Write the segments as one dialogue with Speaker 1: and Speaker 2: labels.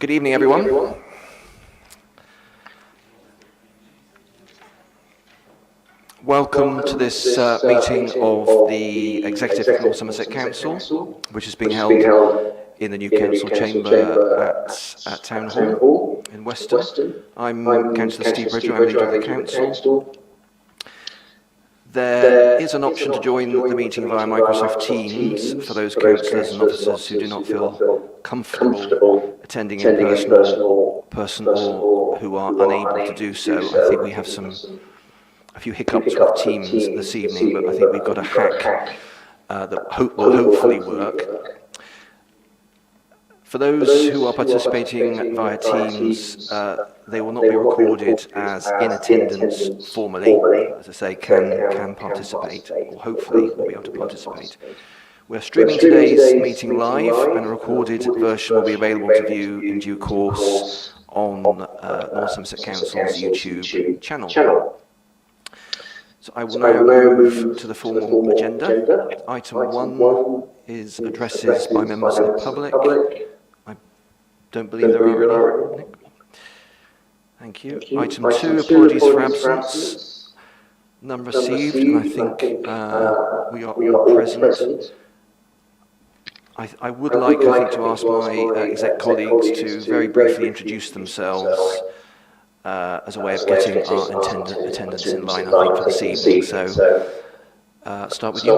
Speaker 1: Good evening, everyone. Welcome to this meeting of the Executive of North Somerset Council, which is being held in the new Council Chamber at Town Hall in Weston. I'm Councillor Steve Bridger, I'm leader of the Council. There is an option to join the meeting via Microsoft Teams for those councillors and officers who do not feel comfortable attending in person or who are unable to do so. I think we have a few hiccups with Teams this evening, but I think we've got a hack that will hopefully work. For those who are participating via Teams, they will not be recorded as in attendance formally. As I say, can participate, or hopefully will be able to participate. We're streaming today's meeting live, and a recorded version will be available to view in due course on North Somerset Council's YouTube channel. So I will now move to the formal agenda. Item 1 is addresses by members of the public. I don't believe there are any. Thank you. Item 2, apologies for absence. None received, and I think we are all present. I would like, to ask my exec colleagues to very briefly introduce themselves as a way of getting our attendance in line, for this evening. So, start with you,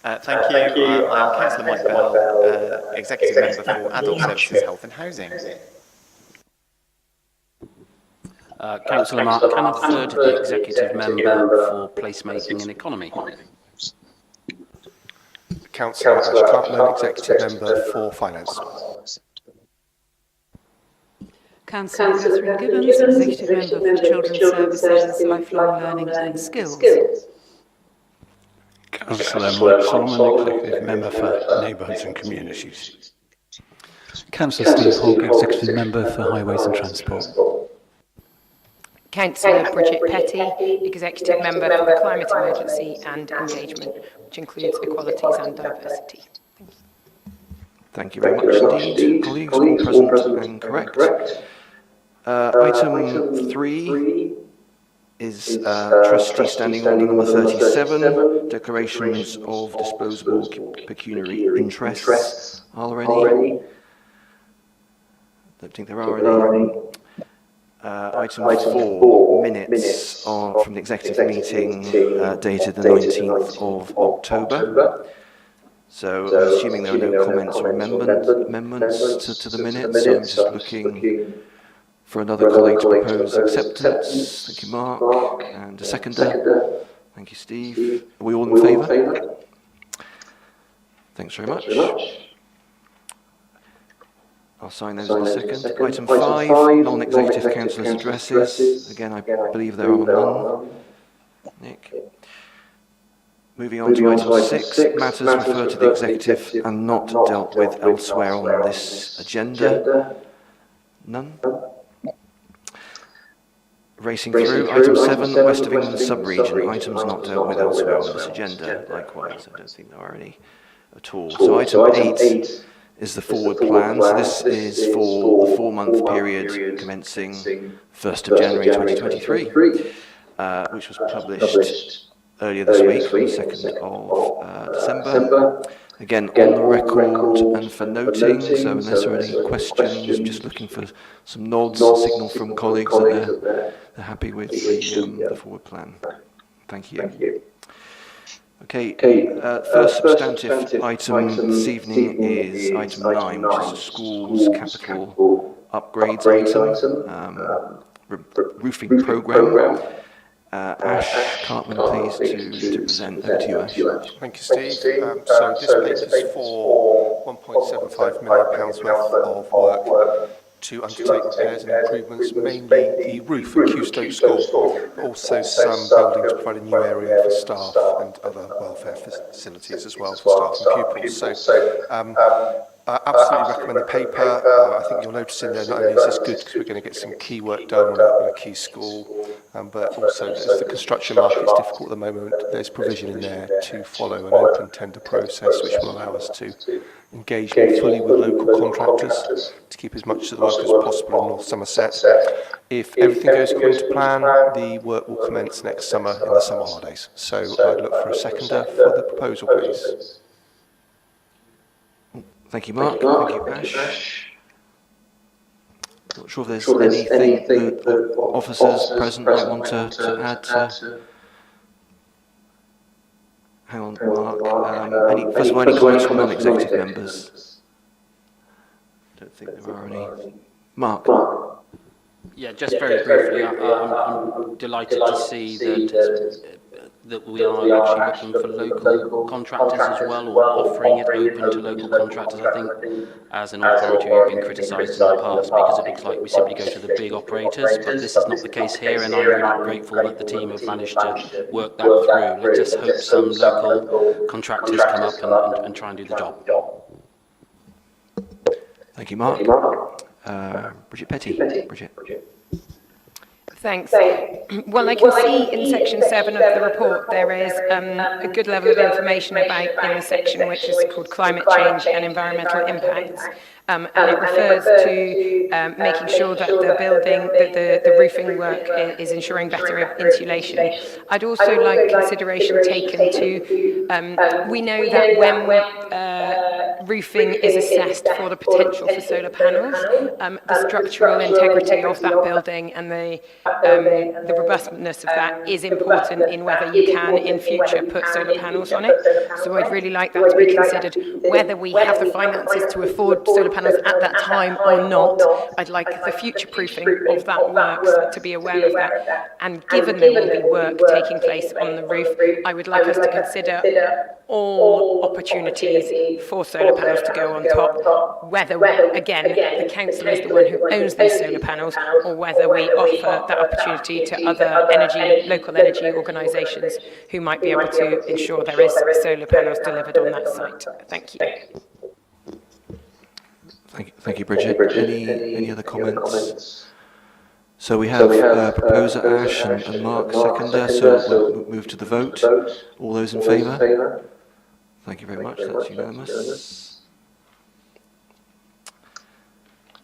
Speaker 1: Mike.
Speaker 2: Thank you. I'm Councillor Mike Bell, Executive Member for Adult Services, Health and Housing.
Speaker 3: Councillor Mark Cannonford, the Executive Member for Placemaking and Economy.
Speaker 4: Councillor Ash Cartman, Executive Member for Finance.
Speaker 5: Councillor Catherine Gibbons, Executive Member for Children's Services, Lifelong Learning and Skills.
Speaker 6: Councillor Mike Solomon, Executive Member for Neighbourhoods and Communities.
Speaker 7: Councillor Steve Hogg, Executive Member for Highways and Transport.
Speaker 8: Councillor Bridget Petty, Executive Member for the Climate Emergency and Engagement, which includes equalities and diversity.
Speaker 1: Thank you very much indeed, colleagues, all present and correct. Item 3 is Trustee Standing Order number 37, declarations of disposable pecuniary interests. Are there any? Don't think there are any. Item 4, minutes are from the executive meeting dated the 19th of October. So, I'm assuming there are no comments or amendments to the minutes, so I'm just looking for another colleague to propose acceptance. Thank you, Mark. And a seconder. Thank you, Steve. Are we all in favour? Thanks very much. I'll sign those in a second. Item 5, non-executive councillors' addresses. Again, I believe there are none. Nick. Moving on to item 6, matters referred to the executive and not dealt with elsewhere on this agenda. None. Racing through, item 7, West of England sub-region, items not dealt with elsewhere on this agenda. Likewise, I don't think there are any at all. So item 8 is the forward plan. So this is for the 4-month period commencing 1st of January 2023, which was published earlier this week, on the 2nd of December. Again, on the record and for noting, so unless there are any questions, just looking for some nods, a signal from colleagues that they're happy with the forward plan. Thank you. Okay, first substantive item this evening is item 9, which is the school's capital upgrades item, roofing programme. Ash Cartman, please, to present. Over to you, Ash.
Speaker 4: Thank you, Steve. So this paper is for £1.75 million worth of work to undertake repairs and improvements, mainly the roof at Stoke School, but also some building to provide a new area for staff and other welfare facilities as well for staff and pupils. So Absolutely recommend the paper. I think you'll notice in there not only is this good because we're going to get some key work done on a key school, but also as the construction market is difficult at the moment, there's provision in there to follow an open tender process which will allow us to engage more fully with local contractors to keep as much of the work as possible in North Somerset. If everything goes according to plan, the work will commence next summer in the summer holidays. So I'd look for a seconder for the proposal, please.
Speaker 1: Thank you, Mark. Thank you, Ash. Not sure if there's anything that officers present might want to add to. Hang on, Mark. First of all, any comments from non-executive members? Don't think there are any. Mark.
Speaker 3: Yeah, just very briefly, I'm delighted to see that we are actually looking for local contractors as well, or offering it open to local contractors. I think as an authority we've been criticised in the past because it looks like we simply go to the big operators, but this is not the case here, and I'm really grateful that the team have managed to work that through. Let's just hope some local contractors come up and try and do the job.
Speaker 1: Thank you, Mark. Bridget Petty. Bridget.
Speaker 8: Thanks. Well, I can see in section 7 of the report there is a good level of information about in the section which is called climate change and environmental impacts. And it refers to making sure that the building, that the roofing work is ensuring better insulation. I'd also like consideration taken to, we know that when roofing is assessed for the potential for solar panels, the structural integrity of that building and the robustness of that is important in whether you can in future put solar panels on it. So I'd really like that to be considered, whether we have the finances to afford solar panels at that time or not. I'd like the future proofing of that work to be aware of that. And given there will be work taking place on the roof, I would like us to consider all opportunities for solar panels to go on top, whether, again, the council is the one who owns these solar panels, or whether we offer that opportunity to other local energy organisations who might be able to ensure there is solar panels delivered on that site. Thank you.
Speaker 1: Thank you, Bridget. Any other comments? So we have proposer Ash and Mark seconder, so we'll move to the vote. All those in favour? Thank you very much, that's unanimous.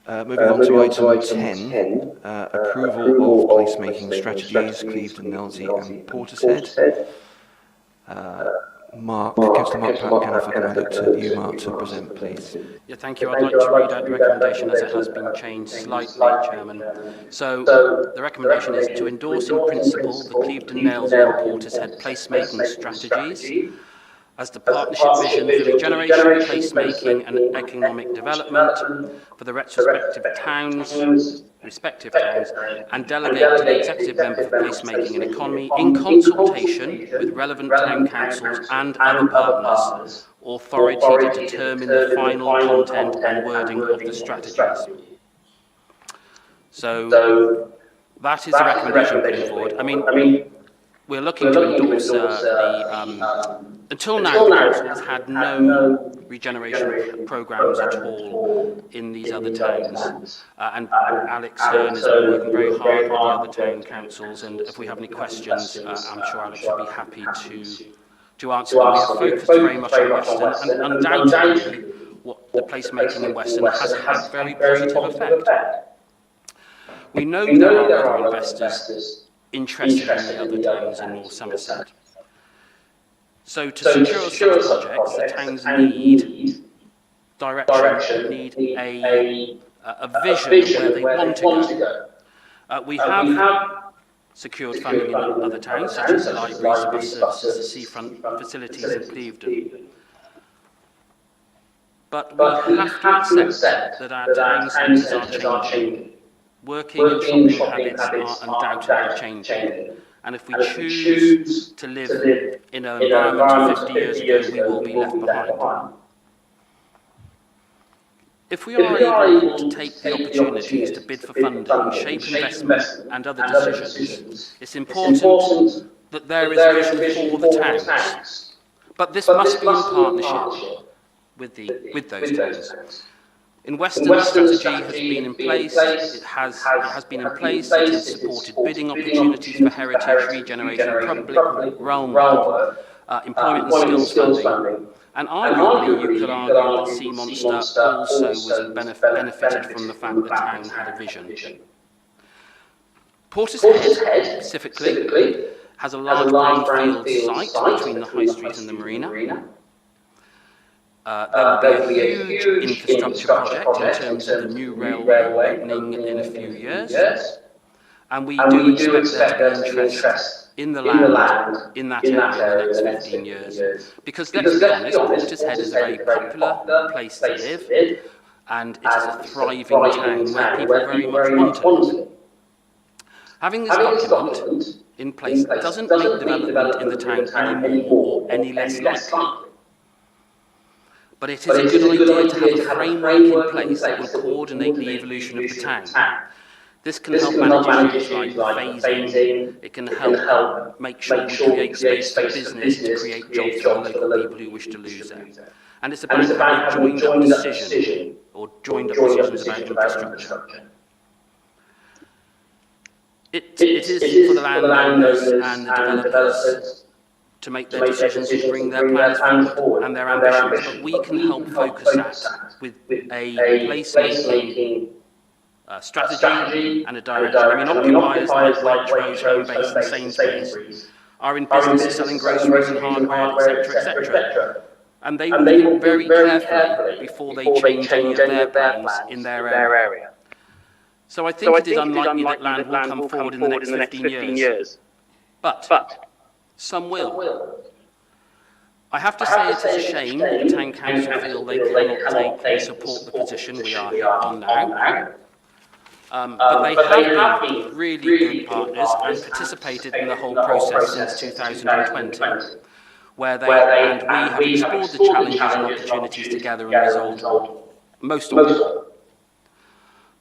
Speaker 1: Moving on to item 10, approval of placemaking strategies, Clevedon, Nelsey and Portishead. Councillor Mark Canifer, can I look to you, Mark, to present, please?
Speaker 3: Yeah, thank you. I'd like to read out the recommendation as it has been changed slightly, Chairman. So the recommendation is to endorse in principle the Clevedon, Nelsey and Portishead placemaking strategies as the partnership vision for regeneration, placemaking and economic development for the respective towns, and delegate to the executive member for placemaking and economy, in consultation with relevant town councils and other partners, authority to determine the final content and wording of the strategies. So that is the recommendation putting forward. I mean, we're looking to endorse until now the council has had no regeneration programmes at all in these other towns, and Alex Hearn has been working very hard with the other town councils, and if we have any questions, I'm sure Alex will be happy to answer them. We have focused very much on Weston, and undoubtedly what the placemaking in Weston has had very positive effect. We know there are other investors interested in the other towns in North Somerset. So to secure such projects, the towns need direction, need a vision of where they want to go. We have secured funding in other towns, such as the libraries, the bus services, the seafront facilities in Clevedon. But we have to accept that our town centres are changing. Working and shopping habits are undoubtedly changing. And if we choose to live in an environment of 50 years ago, we will be left behind. If we are able to take the opportunities to bid for funding, shape investment and other decisions, it's important that there is a vision for the towns. But this must be in partnership with those towns. In Western, the strategy has been in place. It has been in place. It has supported bidding opportunities for heritage regeneration, public realm work, employment and skills funding. And arguably, you could argue that Sea Monster also was benefited from the fact the town had a vision. Portishead, specifically, has a large brownfield site between the High Street and the Marina. There will be a huge infrastructure project in terms of the new railway opening in a few years. And we do expect there to be interest in the land in that area in the next 15 years. Because let's be honest, Portishead is a very popular place to live, and it is a thriving town where people very much want to live. Having this document in place doesn't make development in the town any more or any less likely. But it is a good idea to have a framework in place that will coordinate the evolution of the town. This can help manage issues like phasing. It can help make sure we create space for business to create jobs for the local people who wish to lose there. And it's about having a joined up decision, or joined up decisions about infrastructure. It is for the landowners and the developers to make their decisions and bring their plans forward and their ambitions, but we can help focus that with a place-making strategy and a direction. I mean, occupiers like Waitrose, Homebase and Sainsbury's are in business of selling groceries and hardware, etc. And they will think very carefully before they change any of their plans in their area. So I think it is unlikely that land will come forward in the next 15 years. But some will. I have to say it is a shame that the Town Council feel they cannot take and support the position we are here on now. But they have been really good partners and participated in the whole process since 2020, where they and we have explored the challenges and opportunities together and resolved most of them.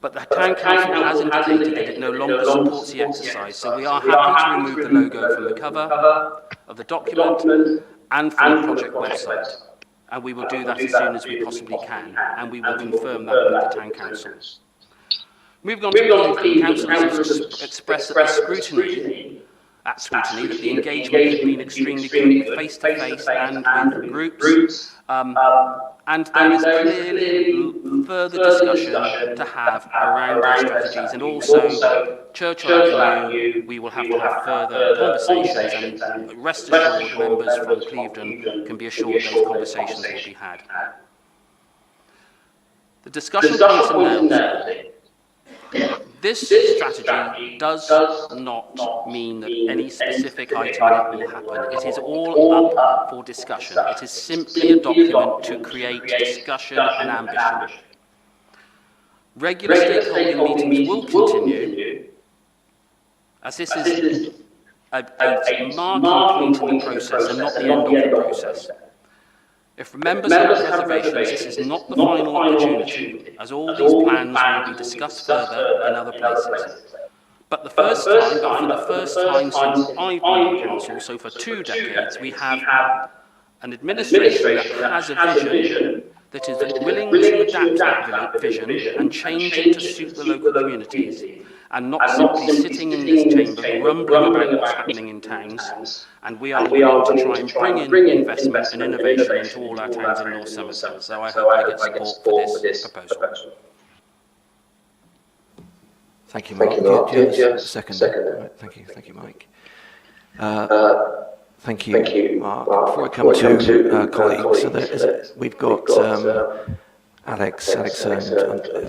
Speaker 3: But the Town Council has indicated that it no longer supports the exercise, so we are happy to remove the logo from the cover of the document and from the project website. And we will do that as soon as we possibly can, and we will confirm that with the Town Council. Moving on to the councillors have expressed that scrutiny, that the engagement has been extremely good with face-to-face and with groups, and there is clearly further discussion to have around our strategies, and also Churchill Avenue, we will have to have further conversations, and rest assured members from Clevedon can be assured those conversations will be had. The discussion points are now. This strategy does not mean that any specific item will happen. It is all up for discussion. It is simply a document to create discussion and ambition. Regular stakeholder meetings will continue, as this is a marking point in the process and not the end of the process. If members have reservations, this is not the final opportunity, as all these plans will be discussed further in other places. But for the first time since I've been on council, so for 2 decades, we have an administration that has a vision that is willing to adapt that vision and change it to suit the local communities, and not simply sitting in this chamber grumbling about what's happening in towns. And we are willing to try and bring in investment and innovation into all our towns in North Somerset. So I hope I get support for this proposal.
Speaker 1: Thank you, Mark. Do you have a second? Right, thank you, Mike. Thank you, Mark. Before I come to colleagues, we've got Alex Hearn,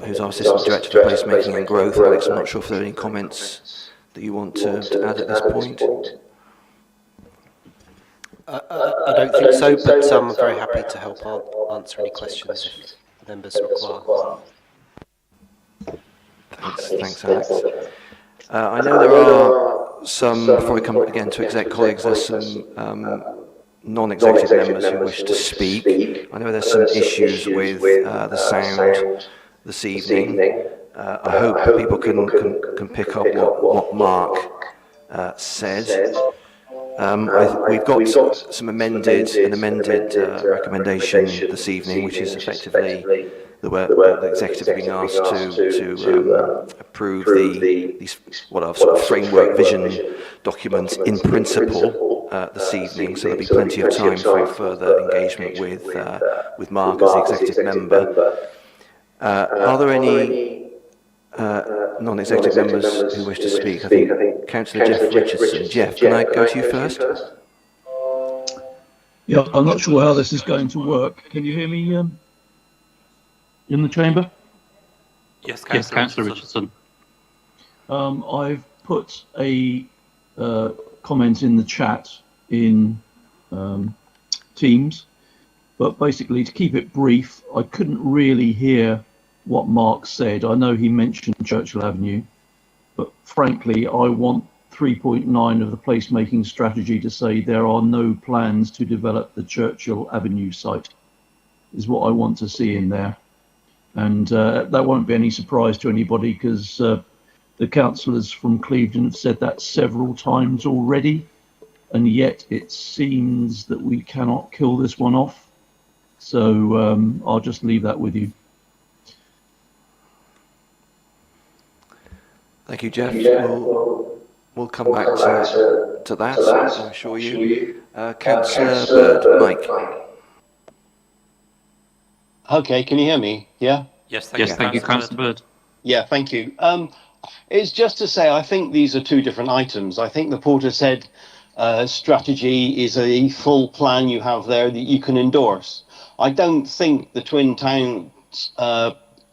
Speaker 1: who's our Assistant Director for Placemaking and Growth. Alex, I'm not sure if there are any comments that you want to add at this point.
Speaker 9: I don't think so, but I'm very happy to help answer any questions if members require.
Speaker 1: Thanks, Alex. I know there are some, before we come again to exec colleagues, there's some non-executive members who wish to speak. I know there's some issues with the sound this evening. I hope people can pick up what Mark said. We've got some amended recommendation this evening, which is effectively the executive being asked to approve these what are sort of framework vision documents in principle this evening. So there'll be plenty of time for further engagement with Mark as the executive member. Are there any non-executive members who wish to speak? I think Councillor Jeff Richardson. Jeff, can I go to you first?
Speaker 10: Yeah, I'm not sure how this is going to work. Can you hear me in the chamber?
Speaker 3: Yes, Councillor Richardson.
Speaker 10: I've put a comment in the chat in Teams, but basically to keep it brief, I couldn't really hear what Mark said. I know he mentioned Churchill Avenue, but frankly, I want 3.9 of the placemaking strategy to say there are no plans to develop the Churchill Avenue site, is what I want to see in there. And that won't be any surprise to anybody, because the councillors from Clevedon have said that several times already, and yet it seems that we cannot kill this one off. So I'll just leave that with you.
Speaker 1: Thank you, Jeff. We'll come back to that, I assure you. Councillor Bird, Mike.
Speaker 11: Okay, can you hear me? Yeah?
Speaker 3: Yes, thank you, Councillor Bird.
Speaker 11: Yeah, thank you. It's just to say, I think these are two different items. I think the Porter said strategy is a full plan you have there that you can endorse. I don't think the Twin Towns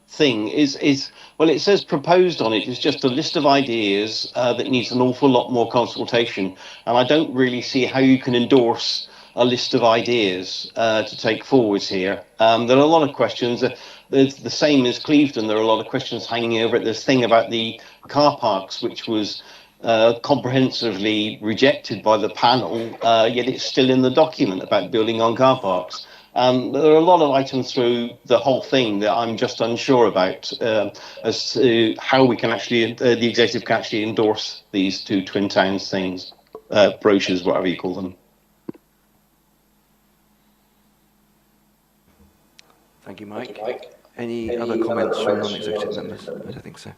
Speaker 11: thing is well, it says proposed on it. It's just a list of ideas that needs an awful lot more consultation, and I don't really see how you can endorse a list of ideas to take forwards here. There are a lot of questions. There's the same as Clevedon. There are a lot of questions hanging over it. This thing about the car parks, which was comprehensively rejected by the panel, yet it's still in the document about building on car parks. There are a lot of items through the whole thing that I'm just unsure about as to how we can actually, the executive can actually endorse these two Twin Towns things, brochures, whatever you call them.
Speaker 1: Thank you, Mike. Any other comments from non-executive members? I don't think so.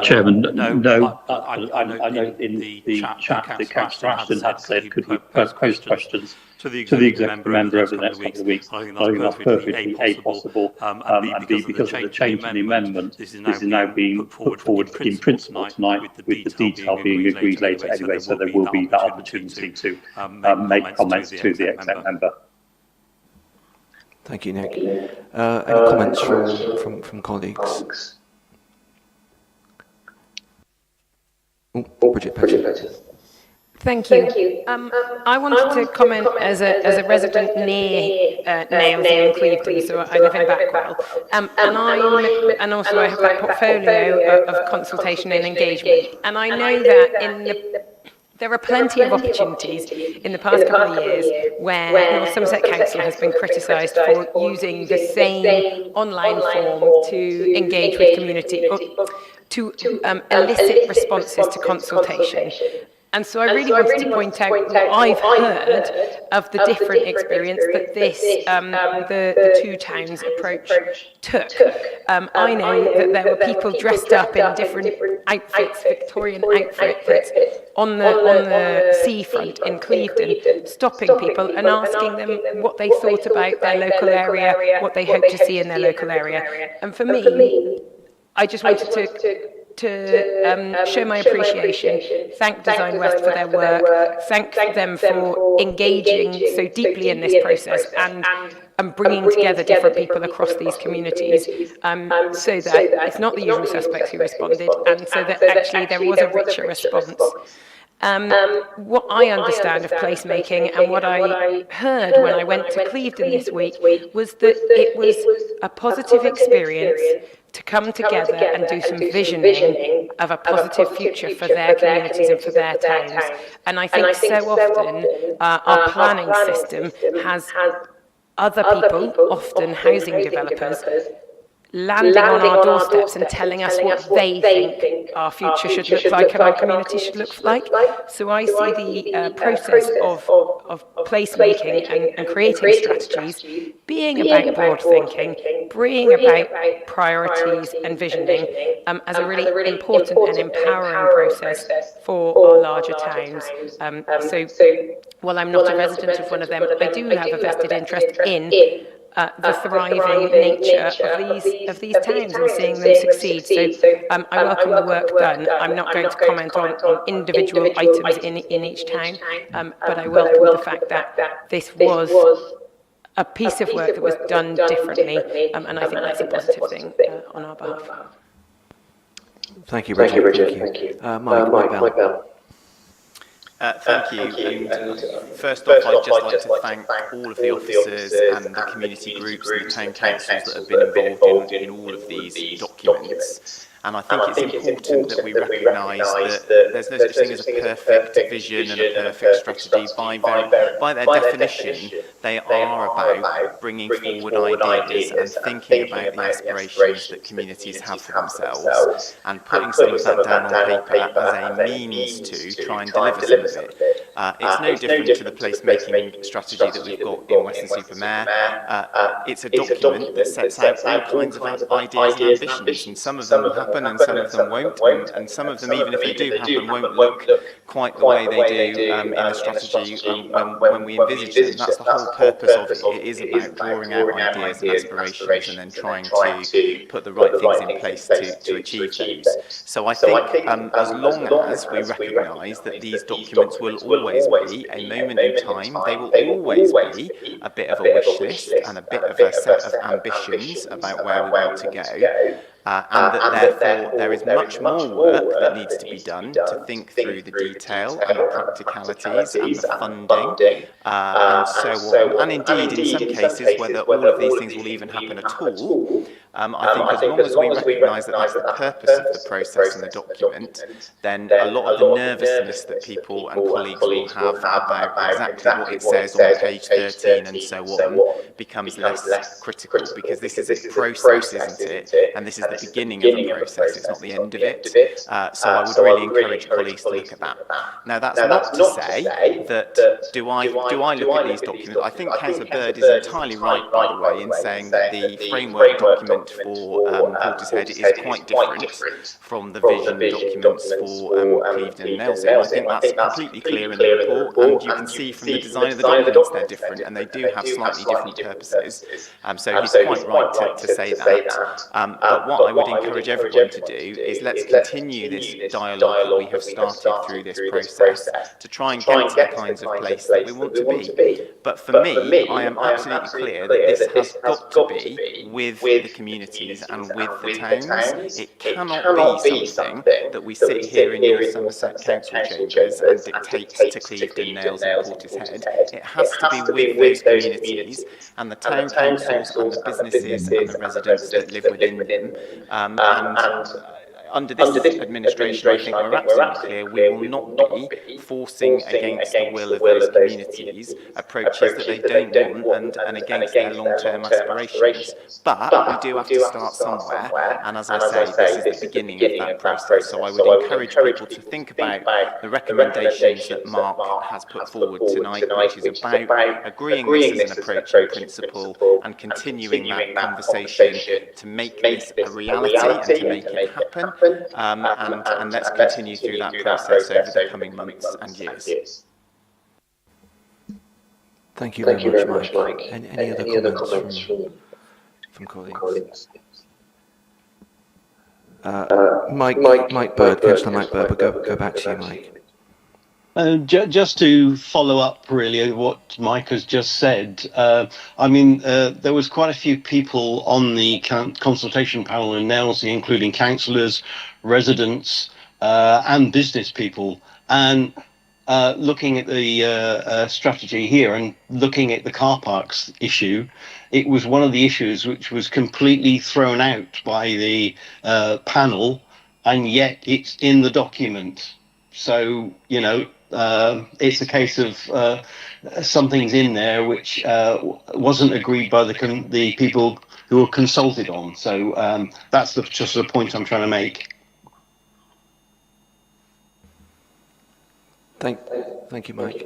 Speaker 12: Chairman,
Speaker 3: no. I know in the chat that Councillor Ashton had said, could we post questions to the executive member over the next couple of weeks? I think that's perfectly A, possible, and B, because of the change in the amendment, this is now being put forward in principle tonight, with the detail being agreed later anyway, so there will be that opportunity to make comments to the exec member.
Speaker 1: Thank you, Nick. Any comments from colleagues? Bridget.
Speaker 8: Thank you. I wanted to comment as a resident near Nailsea and Clevedon, so I live in Backwell, and also I have that portfolio of consultation and engagement, and I know that there are plenty of opportunities in the past couple of years where North Somerset Council has been criticised for using the same online form to engage with community, or to elicit responses to consultation. And so I really wanted to point out what I've heard of the different experience that this, the two towns approach took. I know that there were people dressed up in different outfits, Victorian outfits, on the seafront in Clevedon, stopping people and asking them what they thought about their local area, what they hope to see in their local area. And for me, I just wanted to show my appreciation, thank Design West for their work, thank them for engaging so deeply in this process and bringing together different people across these communities, so that it's not the usual suspects who responded, and so that actually there was a richer response. What I understand of placemaking and what I heard when I went to Clevedon this week was that it was a positive experience to come together and do some visioning of a positive future for their communities and for their towns. And I think so often our planning system has other people, often housing developers, landing on our doorsteps and telling us what they think our future should look like and our community should look like. So I see the process of placemaking and creating strategies being about broad thinking, being about priorities and visioning as a really important and empowering process for our larger towns. So while I'm not a resident of one of them, I do have a vested interest in the thriving nature of these towns and seeing them succeed. So I welcome the work done. I'm not going to comment on individual items in each town, but I welcome the fact that this was a piece of work that was done differently, and I think that's a positive thing on our behalf.
Speaker 1: Thank you, Richard. Thank you. Mike Bell.
Speaker 2: Thank you. And first off, I'd just like to thank all of the officers and the community groups and the town councils that have been involved in all of these documents. And I think it's important that we recognise that there's no such thing as a perfect vision and a perfect strategy. By their definition, they are about bringing forward ideas and thinking about the aspirations that communities have for themselves and putting some of that down on paper as a means to try and deliver some of it. It's no different to the placemaking strategy that we've got in Weston-super-Mare. It's a document that sets out all kinds of ideas and ambitions, and some of them will happen and some of them won't, and some of them, even if they do happen, won't look quite the way they do in the strategy when we envisage them. That's the whole purpose of it. It is about drawing out ideas and aspirations and then trying to put the right things in place to achieve those. So I think as long as we recognise that these documents will always be a moment in time, they will always be a bit of a wish list and a bit of a set of ambitions about where we want to go. And that therefore there is much more work that needs to be done to think through the detail and the practicalities and the funding and so on. And indeed, in some cases, whether all of these things will even happen at all, I think as long as we recognise that that's the purpose of the process and the document, then a lot of the nervousness that people and colleagues will have about exactly what it says on page 13 and so on becomes less critical, because this is a process, isn't it? And this is the beginning of a process, it's not the end of it. So I would really encourage colleagues to look at that. Now that's not to say that do I look at these documents? I think Councillor Bird is entirely right, by the way, in saying that the framework document for Portishead is quite different from the vision documents for Clevedon and Nailsea. I think that's completely clear in the report, and you can see from the design of the documents they're different and they do have slightly different purposes. So he's quite right to say that. But what I would encourage everyone to do is let's continue this dialogue that we have started through this process to try and get to the kinds of place that we want to be. But for me, I am absolutely clear that this has got to be with the communities and with the towns. It cannot be something that we sit here in your Somerset Council chambers and dictate to Clevedon, Nails and Portishead. It has to be with those communities and the town councils and the businesses and the residents that live within them. And under this administration, I think we're absolutely clear we will not be forcing against the will of those communities approaches that they don't want and against their long-term aspirations. But we do have to start somewhere, and as I say, this is the beginning of that process. So I would encourage people to think about the recommendations that Mark has put forward tonight, which is about agreeing this as an approach in principle and continuing that conversation to make this a reality and to make it happen. And let's continue through that process over the coming months and years.
Speaker 1: Thank you very much, Mike. Any other comments from colleagues? Mike Bird, Councillor Mike Bird, but go back to you, Mike.
Speaker 11: Just to follow up really what Mike has just said, there was quite a few people on the consultation panel in Nailsea, including councillors, residents and business people, and looking at the strategy here and looking at the car parks issue, it was one of the issues which was completely thrown out by the panel, and yet it's in the document. So, it's a case of something's in there which wasn't agreed by the people who are consulted on. So that's just the point I'm trying to make.
Speaker 1: Thank you, Mike.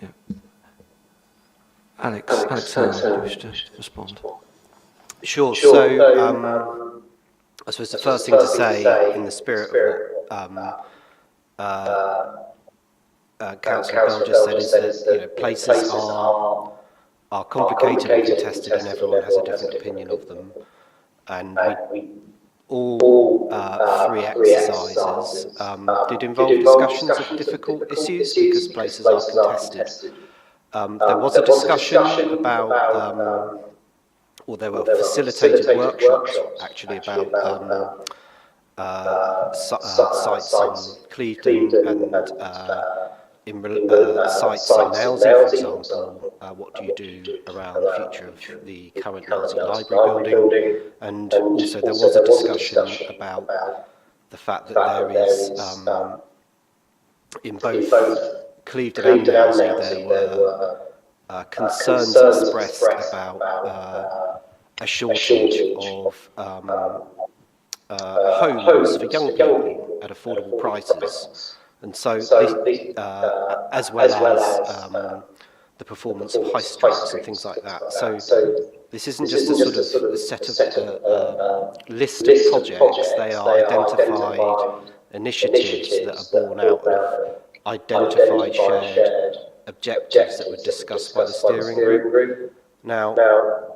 Speaker 1: Yeah. Alex, do you wish to respond?
Speaker 9: Sure. So I suppose the first thing to say, in the spirit of what Councillor Bell just said, is that places are complicated and contested, and everyone has a different opinion of them. And all three exercises did involve discussions of difficult issues because places are contested. There was a discussion about, or there were facilitated workshops actually about sites in Clevedon and sites in Nailsea, for example. What do you do around the future of the current Nailsea Library building? And also there was a discussion about the fact that there is, in both Clevedon and Nailsea, there were concerns expressed about a shortage of homes for young people at affordable prices. And so, as well as the performance of high streets and things like that. So this isn't just a sort of a set of list of projects. They are identified initiatives that are born out of identified shared objectives that were discussed by the steering group. Now,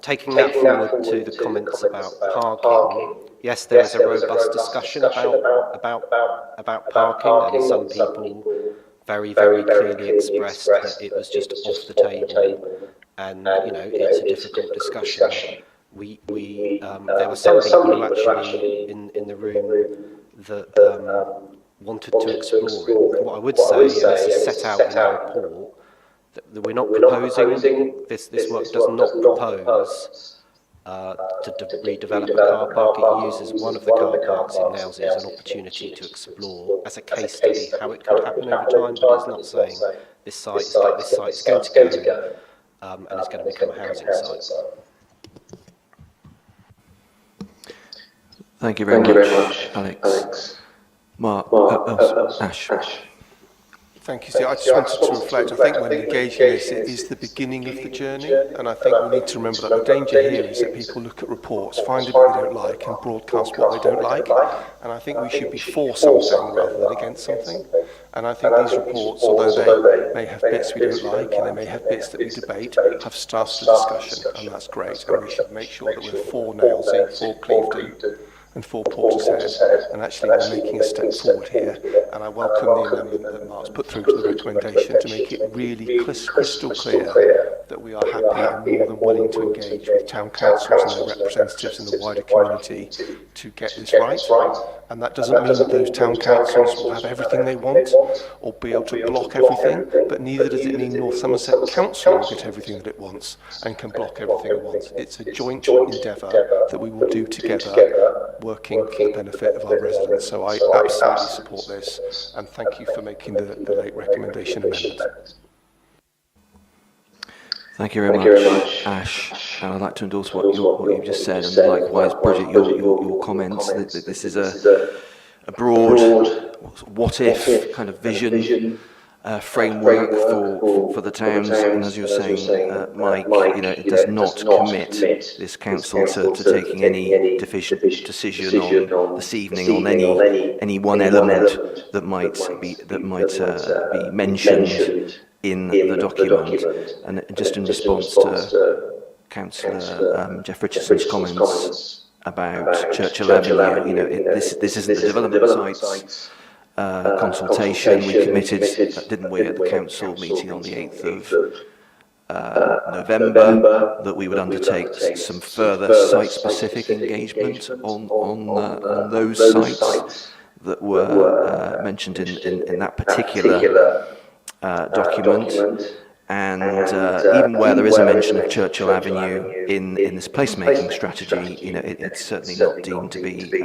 Speaker 9: taking that forward to the comments about parking, yes, there was a robust discussion about parking, and some people very, very clearly expressed that it was just off the table, and it's a difficult discussion. There were some people who actually in the room that wanted to explore it. What I would say, and this is set out in the report, that we're not proposing, this work does not propose to redevelop a car park. It uses one of the car parks in Nailsea as an opportunity to explore, as a case study, how it could happen over time, but it's not saying this site is going to go and it's going to become a housing site.
Speaker 1: Thank you very much, Alex. Mark, Ash.
Speaker 4: Thank you. See, I just wanted to reflect. I think when engaging this, it is the beginning of the journey, and I think we need to remember that the danger here is that people look at reports, find it what they don't like, and broadcast what they don't like. And I think we should be for something rather than against something. And I think these reports, although they may have bits we don't like and they may have bits that we debate, have started a discussion, and that's great. And we should make sure that we're for Nailsea, for Clevedon, and for Portishead, and actually we're making a step forward here, and I welcome the amendment that Mark's put through to the recommendation to make it really crystal clear that we are happy and more than willing to engage with town councils and their representatives in the wider community to get this right. And that doesn't mean that those town councils will have everything they want or be able to block everything, but neither does it mean North Somerset Council will get everything that it wants and can block everything it wants. It's a joint endeavour that we will do together, working for the benefit of our residents. So I absolutely support this, and thank you for making the late recommendation amendment.
Speaker 1: Thank you very much, Ash. And I'd like to endorse what you've just said, and likewise, Bridget, your comments that this is a broad, what-if kind of vision framework for the towns, and as you were saying, Mike, it does not commit this council to taking any decision on this evening on any one element that might be mentioned in the document. And just in response to Councillor Jeff Richardson's comments about Churchill Avenue, this isn't the development sites consultation. We committed, didn't we, at the council meeting on the 8th of November, that we would undertake some further site-specific engagement on those sites that were mentioned in that particular document. And even where there is a mention of Churchill Avenue in this placemaking strategy, it's certainly not deemed to be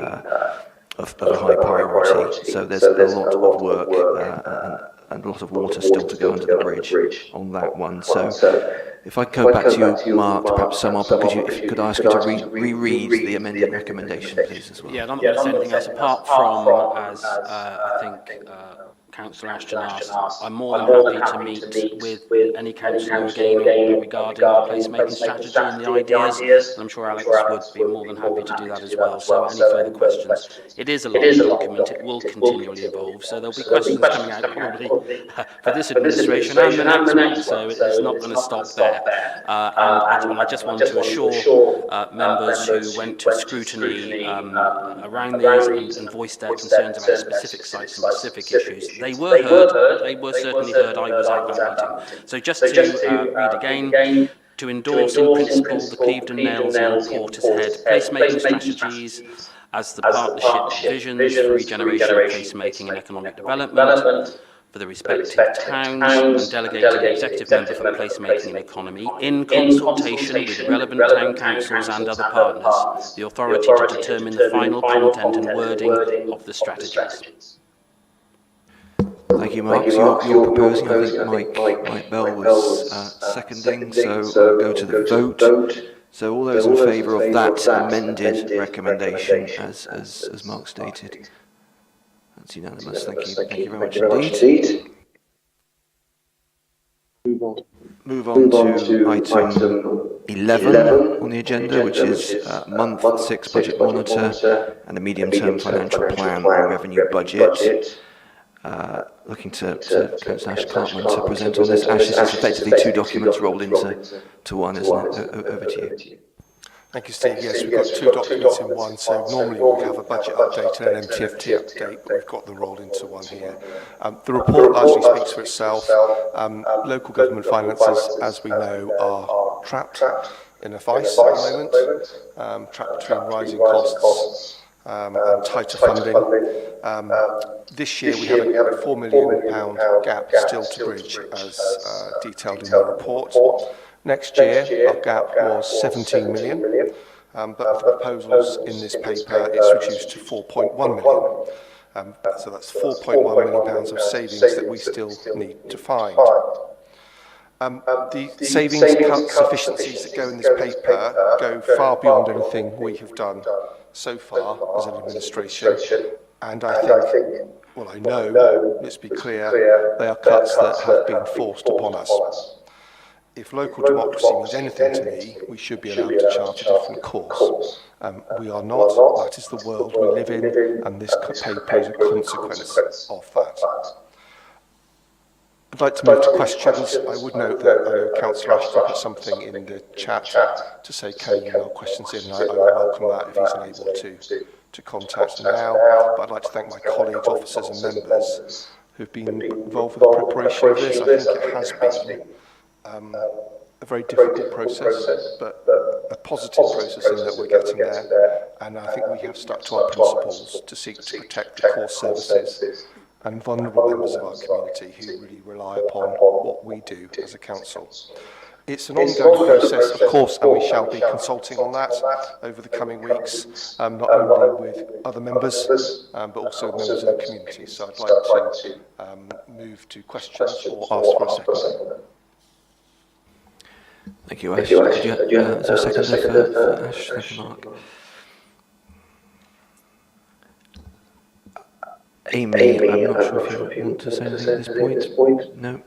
Speaker 1: of a high priority. So there's a lot of work and a lot of water still to go under the bridge on that one. So if I go back to you, Mark, to perhaps sum up, if you could ask you to reread the amended recommendation, please, as well.
Speaker 3: Yeah, I'm not going to say anything else apart from, as I think Councillor Ashton asked, I'm more than happy to meet with any councillor again regarding the placemaking strategy and the ideas, and I'm sure Alex would be more than happy to do that as well. So any further questions? It is a long document, it will continually evolve, so there'll be questions coming out probably for this administration and the next one, so it's not going to stop there. And I just want to assure members who went to scrutiny around these and voiced their concerns about specific sites and specific issues. They were heard, they were certainly heard. I was at that meeting. So just to read again, to endorse in principle the Clevedon Nails and Portishead placemaking strategies as the partnership visions for regeneration, placemaking and economic development for the respective towns, and delegate to the executive member for placemaking and economy, in consultation with the relevant town councils and other partners, the authority to determine the final content and wording of the strategies.
Speaker 1: Thank you, Mark. So you're proposing, I think Mike Bell was seconding, so we'll go to the vote. So all those in favour of that amended recommendation, as Mark stated. That's unanimous. Thank you. Thank you very much indeed. Move on to item 11 on the agenda, which is month 6 budget monitor and the medium-term financial plan and revenue budget. Looking to Councillor Ash Cartman to present on this. Ash, this is effectively two documents rolled into one, isn't it? Over to you.
Speaker 4: Thank you, Steve. Yes, we've got two documents in one. So normally we would have a budget update and an MTFT update, but we've got them rolled into one here. The report largely speaks for itself. Local government finances, as we know, are trapped in a vice at the moment, trapped between rising costs and tighter funding. This year we have a £4 million gap still to bridge, as detailed in the report. Next year our gap was 17 million, but with the proposals in this paper it's reduced to 4.1 million. So that's £4.1 million of savings that we still need to find. The savings, cuts, efficiencies that go in this paper go far beyond anything we have done so far as an administration, and I think, well, I know, let's be clear, they are cuts that have been forced upon us. If local democracy means anything to me, we should be allowed to chart a different course. We are not, that is the world we live in, and this paper is a consequence of that. I'd like to move to questions. I would note that I know Councillor Ashton put something in the chat to say, can you email questions in? I welcome that if he's unable to contact now. But I'd like to thank my colleagues, officers and members who've been involved with the preparation of this. I think it has been a very difficult process, but a positive process in that we're getting there. And I think we have stuck to our principles to seek to protect the core services and vulnerable members of our community who really rely upon what we do as a council. It's an ongoing process, of course, and we shall be consulting on that over the coming weeks, not only with other members, but also with members of the community. So I'd like to move to questions or ask for a second.
Speaker 1: Thank you, Ash. Is there a second there for Ash? Thank you, Mark. Amy, I'm not sure if you want to say anything at this point. No.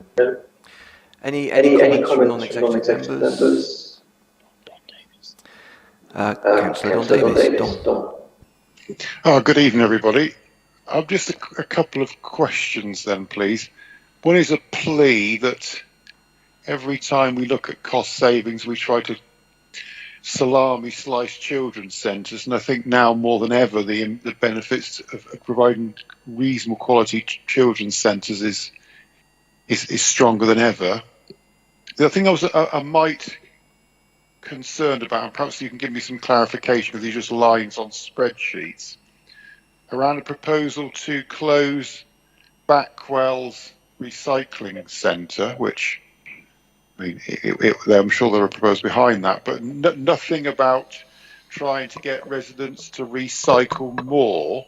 Speaker 1: Any comments from non-executive members? Councillor Don Davies. Don.
Speaker 12: Good evening, everybody. Just a couple of questions then, please. One is a plea that every time we look at cost savings, we try to salami slice children's centres, and I think now more than ever the benefits of providing reasonable quality children's centres is stronger than ever. The thing I might concerned about, and perhaps you can give me some clarification because these are just lines on spreadsheets, around a proposal to close Backwell's recycling centre, which I mean, I'm sure there are proposals behind that, but nothing about trying to get residents to recycle more.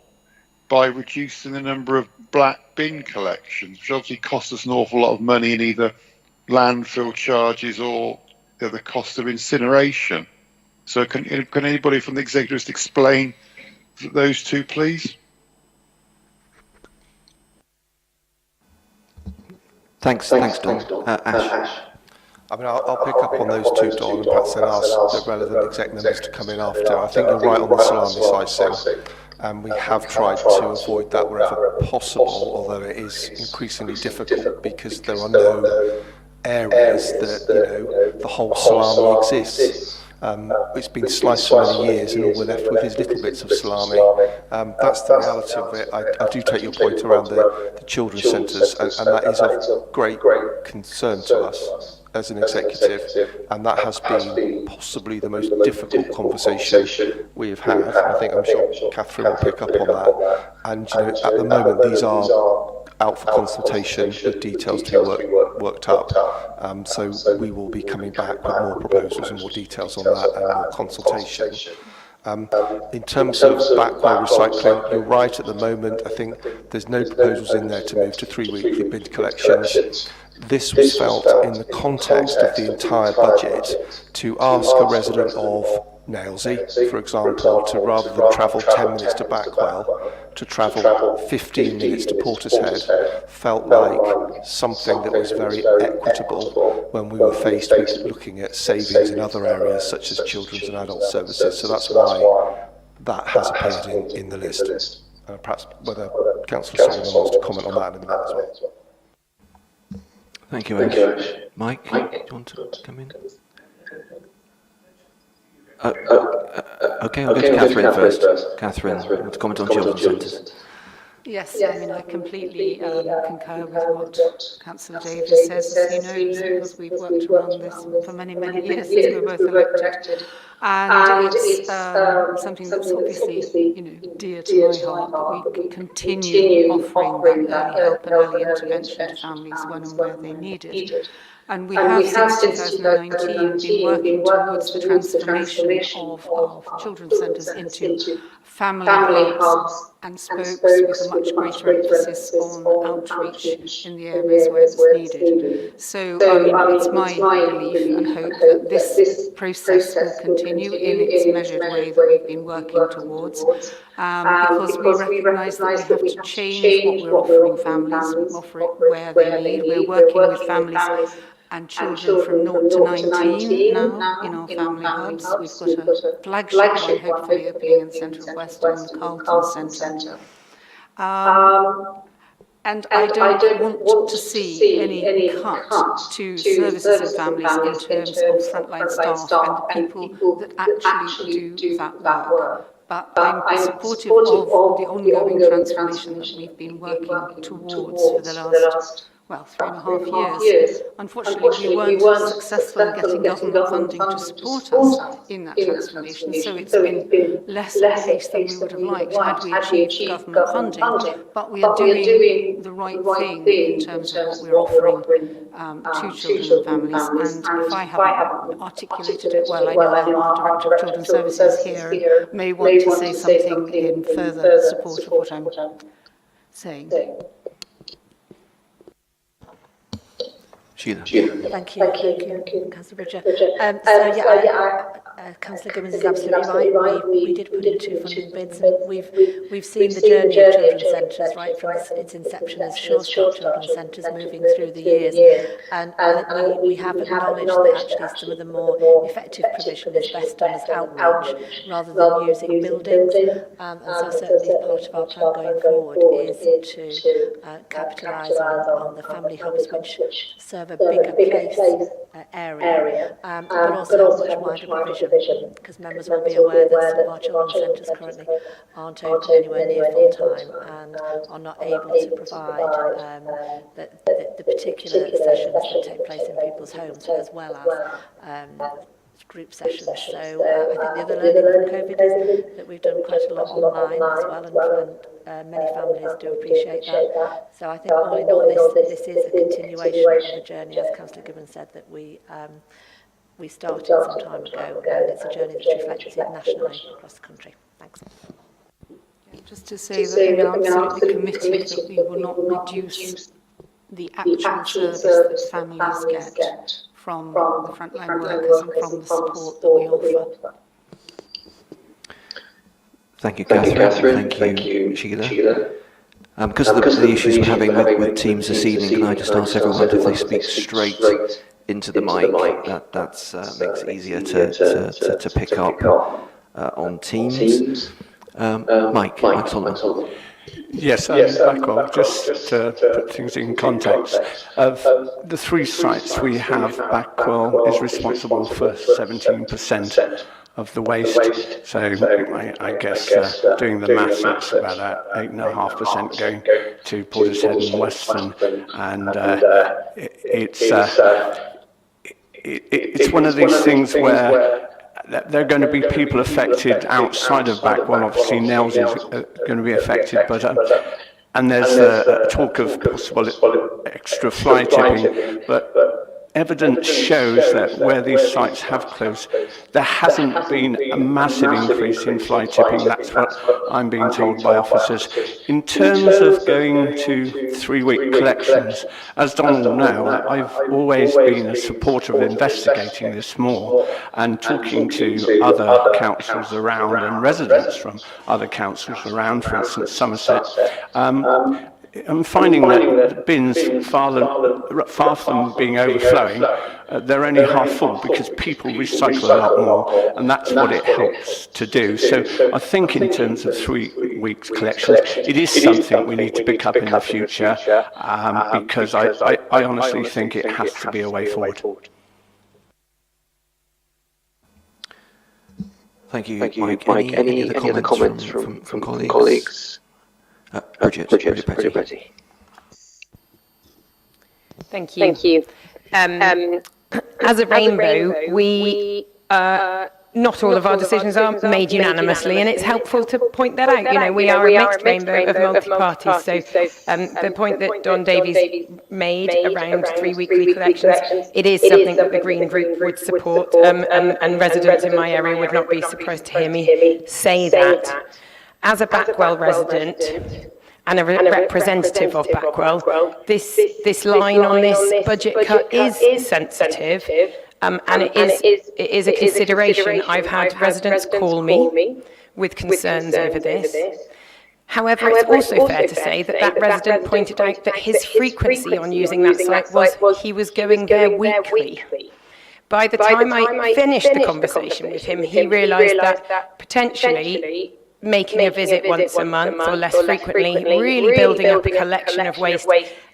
Speaker 12: by reducing the number of black bin collections, which obviously costs us an awful lot of money in either landfill charges or the cost of incineration. So can anybody from the executive just explain those two, please?
Speaker 1: Thanks, Don. Ash.
Speaker 4: I mean, I'll pick up on those two, Don, and perhaps then ask the relevant exec members to come in after. I think you're right on the salami slicing. We have tried to avoid that wherever possible, although it is increasingly difficult because there are no areas that, the whole salami exists. It's been sliced for many years and all we're left with is little bits of salami. That's the reality of it. I do take your point around the children's centres, and that is of great concern to us as an executive, and that has been possibly the most difficult conversation we have had. I'm sure Catherine will pick up on that. And at the moment these are out for consultation with details to be worked up. So we will be coming back with more proposals and more details on that and more consultation. In terms of backwell recycling, you're right. At the moment, I think there's no proposals in there to move to 3 weekly bin collections. This was felt in the context of the entire budget to ask a resident of Nailsea, for example, to rather than travel 10 minutes to Backwell, to travel 15 minutes to Portishead, felt like something that was very equitable when we were faced with looking at savings in other areas such as children's and adult services. So that's why that has appeared in the list. Perhaps whether Councillor Solomon wants to comment on that in a minute as well.
Speaker 1: Thank you, Ash. Mike, do you want to come in? Okay, I'll go to Catherine first. Catherine, you want to comment on children's centres?
Speaker 5: Yes, I completely concur with what Councillor Davis says. As he knows, because we've worked around this for many, many years since we were both elected. And it's something that's obviously, dear to my heart, that we continue offering that early help and early intervention to families when and where they need it. And we have since 2019 been working towards the transformation of our children's centres into family hubs and spokes with a much greater emphasis on outreach in the areas where it's needed. So, it's my belief and hope that this process will continue in its measured way that we've been working towards, because we recognise that we have to change what we're offering families, we offer it where they need. We're working with families and children from 0 to 19 now in our family hubs. We've got a flagship one hopefully opening in the centre of Weston, the Carlton Centre. And I don't want to see any cut to services and families in terms of frontline staff and the people that actually do that work. But I'm supportive of the ongoing transformation that we've been working towards for the last 3.5 years. Unfortunately, we weren't successful in getting government funding to support us in that transformation, so it's been less at pace than we would have liked had we achieved government funding. But we are doing the right thing in terms of what we're offering to children and families. And if I haven't articulated it well, I know our Director of Children's Services here may want to say something in further support of what I'm saying.
Speaker 1: Sheila.
Speaker 13: Thank you, Councillor Bridger. Councillor Gibbons is absolutely right. We did put in 2 funding bids, and we've seen the journey of children's centres right from its inception as Sure Start Children's Centres moving through the years, and we have acknowledged that actually some of the more effective provision is best done as outreach rather than using buildings, and so certainly part of our plan going forward is to capitalise on the family hubs which serve a bigger place area, but also have much wider provision, because members will be aware that some of our children's centres currently aren't open anywhere near full time and are not able to provide the particular sessions that take place in people's homes, as well as group sessions. So I think the other learning from COVID is that we've done quite a lot online as well, and many families do appreciate that. So I think all in all, this is a continuation of the journey, as Councillor Gibbons said, that we started some time ago, and it's a journey that's reflected nationally across the country. Thanks.
Speaker 5: Just to say that we are absolutely committed that we will not reduce the actual service that families get from the frontline workers and from the support that we offer.
Speaker 1: Thank you, Catherine. Thank you, Sheila. Because of the issues we're having with Teams this evening, can I just ask everyone if they speak straight into the mic? That makes it easier to pick up on Teams. Mike Solomon.
Speaker 6: Yes, Backwell, just to put things in context, of the 3 sites we have, Backwell is responsible for 17% of the waste. So I guess doing the maths, that's about 8.5% going to Portishead and Weston, and it's one of these things where there are going to be people affected outside of Backwell. Obviously, Nels is going to be affected, but and there's talk of possible extra fly tipping, but evidence shows that where these sites have closed, there hasn't been a massive increase in fly tipping. That's what I'm being told by officers. In terms of going to 3-week collections, as Donald will know, I've always been a supporter of investigating this more and talking to other councils around and residents from other councils around, for instance, Somerset. I'm finding that the bins, far from being overflowing, they're only half full because people recycle a lot more, and that's what it helps to do. So I think in terms of 3 weeks collections, it is something we need to pick up in the future, because I honestly think it has to be a way forward.
Speaker 1: Thank you, Mike. Any other comments from colleagues? Bridget Petty.
Speaker 8: Thank you. As a Rainbow, we not all of our decisions are made unanimously, and it's helpful to point that out. You know, we are a mixed rainbow of multi-parties, so the point that Don Davies made around 3 weekly collections, it is something that the Green Group would support, and residents in my area would not be surprised to hear me say that. As a Backwell resident and a representative of Backwell, this line on this budget cut is sensitive, and it is a consideration. I've had residents call me with concerns over this. However, it's also fair to say that resident pointed out that his frequency on using that site was he was going there weekly. By the time I finished the conversation with him, he realised that potentially making a visit once a month or less frequently, really building up a collection of waste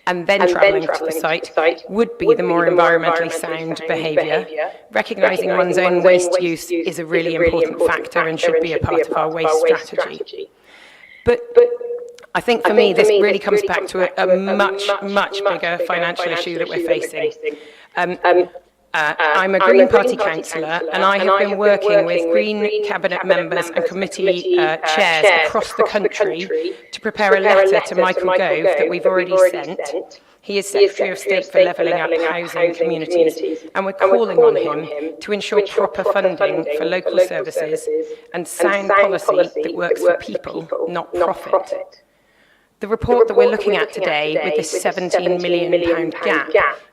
Speaker 8: and then travelling to the site would be the more environmentally sound behaviour. Recognising one's own waste use is a really important factor and should be a part of our waste strategy. But I think for me, this really comes back to a much bigger financial issue that we're facing. I'm a Green Party councillor, and I have been working with Green Cabinet members and committee chairs across the country to prepare a letter to Michael Gove that we've already sent. He is Secretary of State for Levelling Up Housing Communities, and we're calling on him to ensure proper funding for local services and sound policy that works for people, not profit. The report that we're looking at today, with this £17 million gap,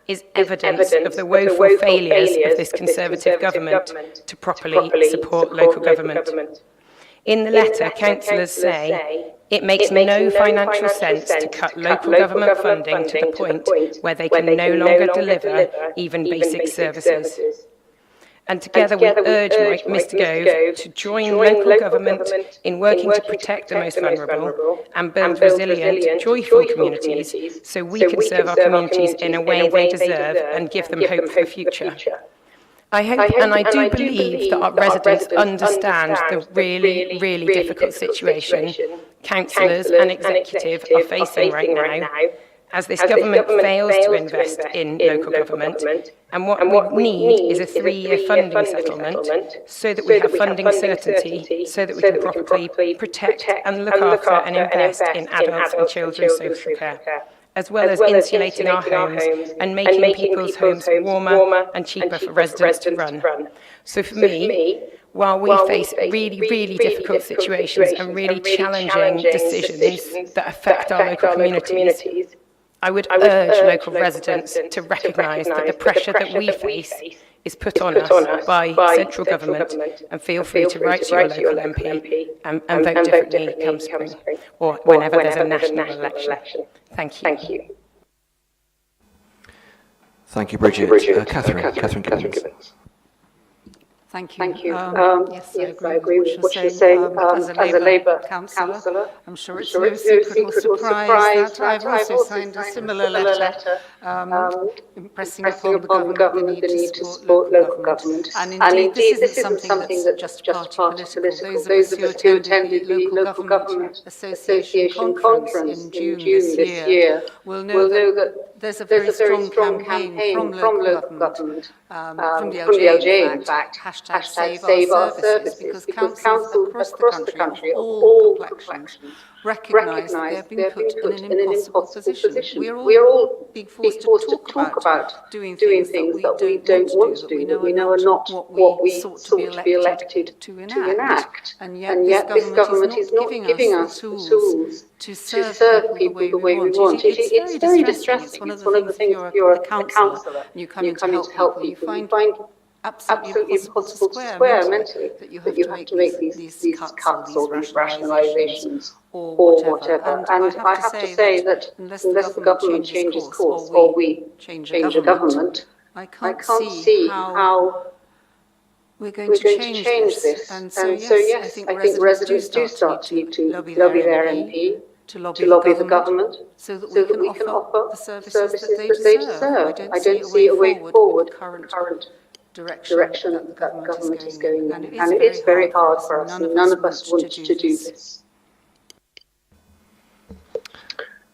Speaker 8: is evidence of the woeful failures of this Conservative government to properly support local government. In the letter, councillors say it makes no financial sense to cut local government funding to the point where they can no longer deliver even basic services. And together we urge Mr Gove to join local government in working to protect the most vulnerable and build resilient, joyful communities so we can serve our communities in a way they deserve and give them hope for the future. I hope and I do believe that our residents understand the really difficult situation councillors and executive are facing right now, as this government fails to invest in local government, and what we need is a 3-year funding settlement so that we have funding certainty, so that we can properly protect and look after and invest in adults and children's social care. as well as insulating our homes and making people's homes warmer and cheaper for residents to run. So for me, while we face really, really difficult situations and really challenging decisions that affect our local communities, I would urge local residents to recognise that the pressure that we face is put on us by central government, and feel free to write to your local MP and vote differently come spring, or whenever there's a national election. Thank you.
Speaker 1: Thank you, Bridget. Catherine Gibbons.
Speaker 5: Thank you. Yes, I agree with what you're saying. As a Labour councillor, I'm sure it's no secret or surprise that I've also signed a similar letter impressing upon the government the need to support local government. And indeed, this isn't something that's just party political. Those of us who attended the Local Government Association conference in June this year will know that there's a very strong campaign from local government, from the LGA in fact, hashtag Save Our Services, because councils across the country of all complexions recognise that they have been put in an impossible position. We are all being forced to talk about doing things that we don't want to do, that we know are not what we sought to be elected to enact. And yet this government is not giving us the tools to serve people the way we want. It's very distressing. It's one of the things if you're a councillor and you come in to help people, you find absolutely impossible to square mentally that you have to make these cuts or these rationalisations or whatever. And I have to say that unless the government changes course or we change a government, I can't see how we're going to change this. And so yes, I think residents do start to need to lobby their MP, to lobby the government, so that we can offer the services that they deserve. I don't see a way forward current direction that the government is going in. And it is very hard for us. None of us want to do this.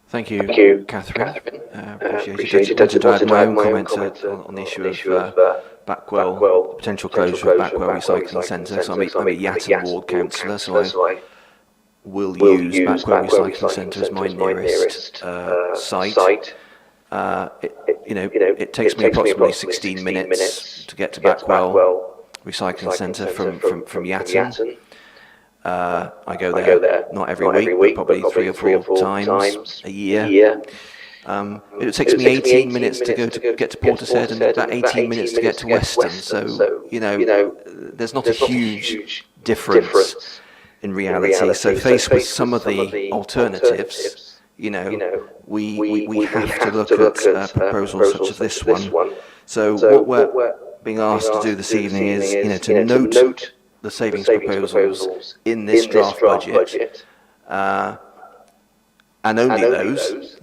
Speaker 1: Thank you, Catherine. Appreciate it. I wanted to add my own comment on the issue of Backwell, potential closure of Backwell Recycling Centre. So I'm a Yatton Ward councillor, so I will use Backwell Recycling Centre as my nearest site. It takes me approximately 16 minutes to get to Backwell Recycling Centre from Yatton. I go there not every week, but probably 3 or 4 times a year. It takes me 18 minutes to get to Portishead, and about 18 minutes to get to Weston. So there's not a huge difference in reality. So faced with some of the alternatives, we have to look at proposals such as this one. So what we're being asked to do this evening is to note the savings proposals in this draft budget, and only those,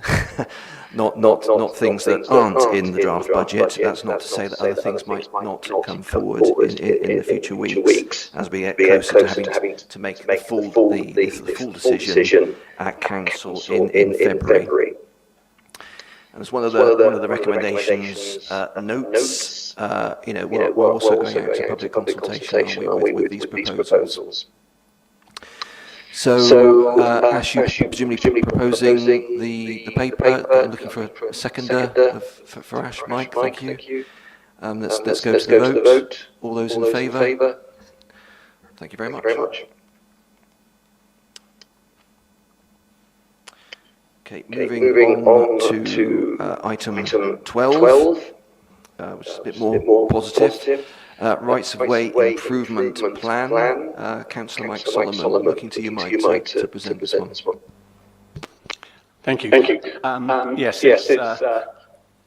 Speaker 1: not things that aren't in the draft budget. That's not to say that other things might not come forward in the future weeks as we get closer to having to make the full decision at council in February. And as one of the recommendations notes, we're also going out to public consultation with these proposals. So, Ash, you're presumably proposing the paper, looking for a seconder for Ash. Mike, thank you. Let's go to the vote. All those in favour? Thank you very much. Okay, moving on to item 12, which is a bit more positive. Rights of Way Improvement Plan. Councillor Mike Solomon, looking to you, Mike, to present this one.
Speaker 6: Thank you. Yes, it's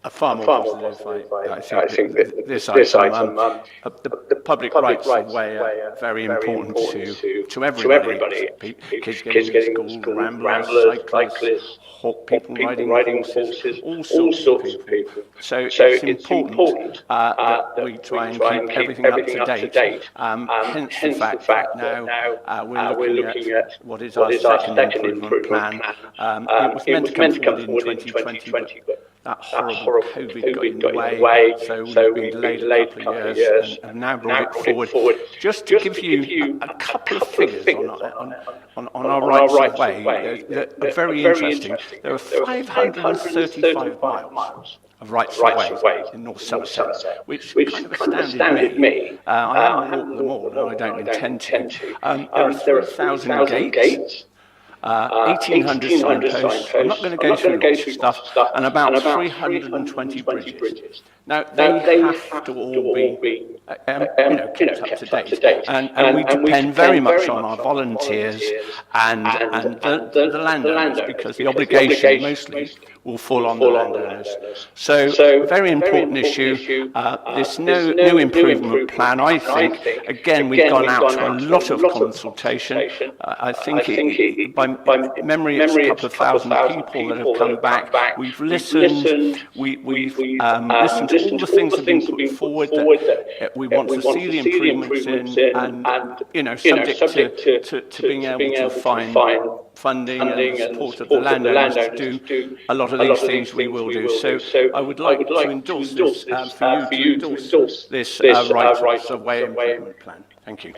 Speaker 6: a far more positive. I think this item, the public rights of way are very important to everybody. Kids getting to school, ramblers, cyclists, people riding horses, all sorts of people. So it's important that we try and keep everything up to date. Hence the fact that now we're looking at what is our second improvement plan. It was meant to come forward in 2020, but that horrible COVID got in the way, so we've been delayed a couple of years and have now brought it forward. Just to give you a couple of figures on our rights of way that are very interesting. There are 535 miles of rights of way in North Somerset, which kind of astounded me. I haven't walked them all, and I don't intend to. There are 3,000 gates. 1,800 signposts. I'm not going to go through all this stuff, and about 320 bridges. Now they have to all be, kept up to date, and we depend very much on our volunteers and the landowners, because the obligation mostly will fall on the landowners. So very important issue. This new improvement plan, I think, again, we've gone out to a lot of consultation. I think by memory, it's a couple of thousand people that have come back. We've listened. We've listened to all the things that have been put forward that we want to see the improvements in, and subject to being able to find funding and support of the landowners to do a lot of these things, we will do. So I would like to endorse this for you to endorse this rights of way improvement plan. Thank you.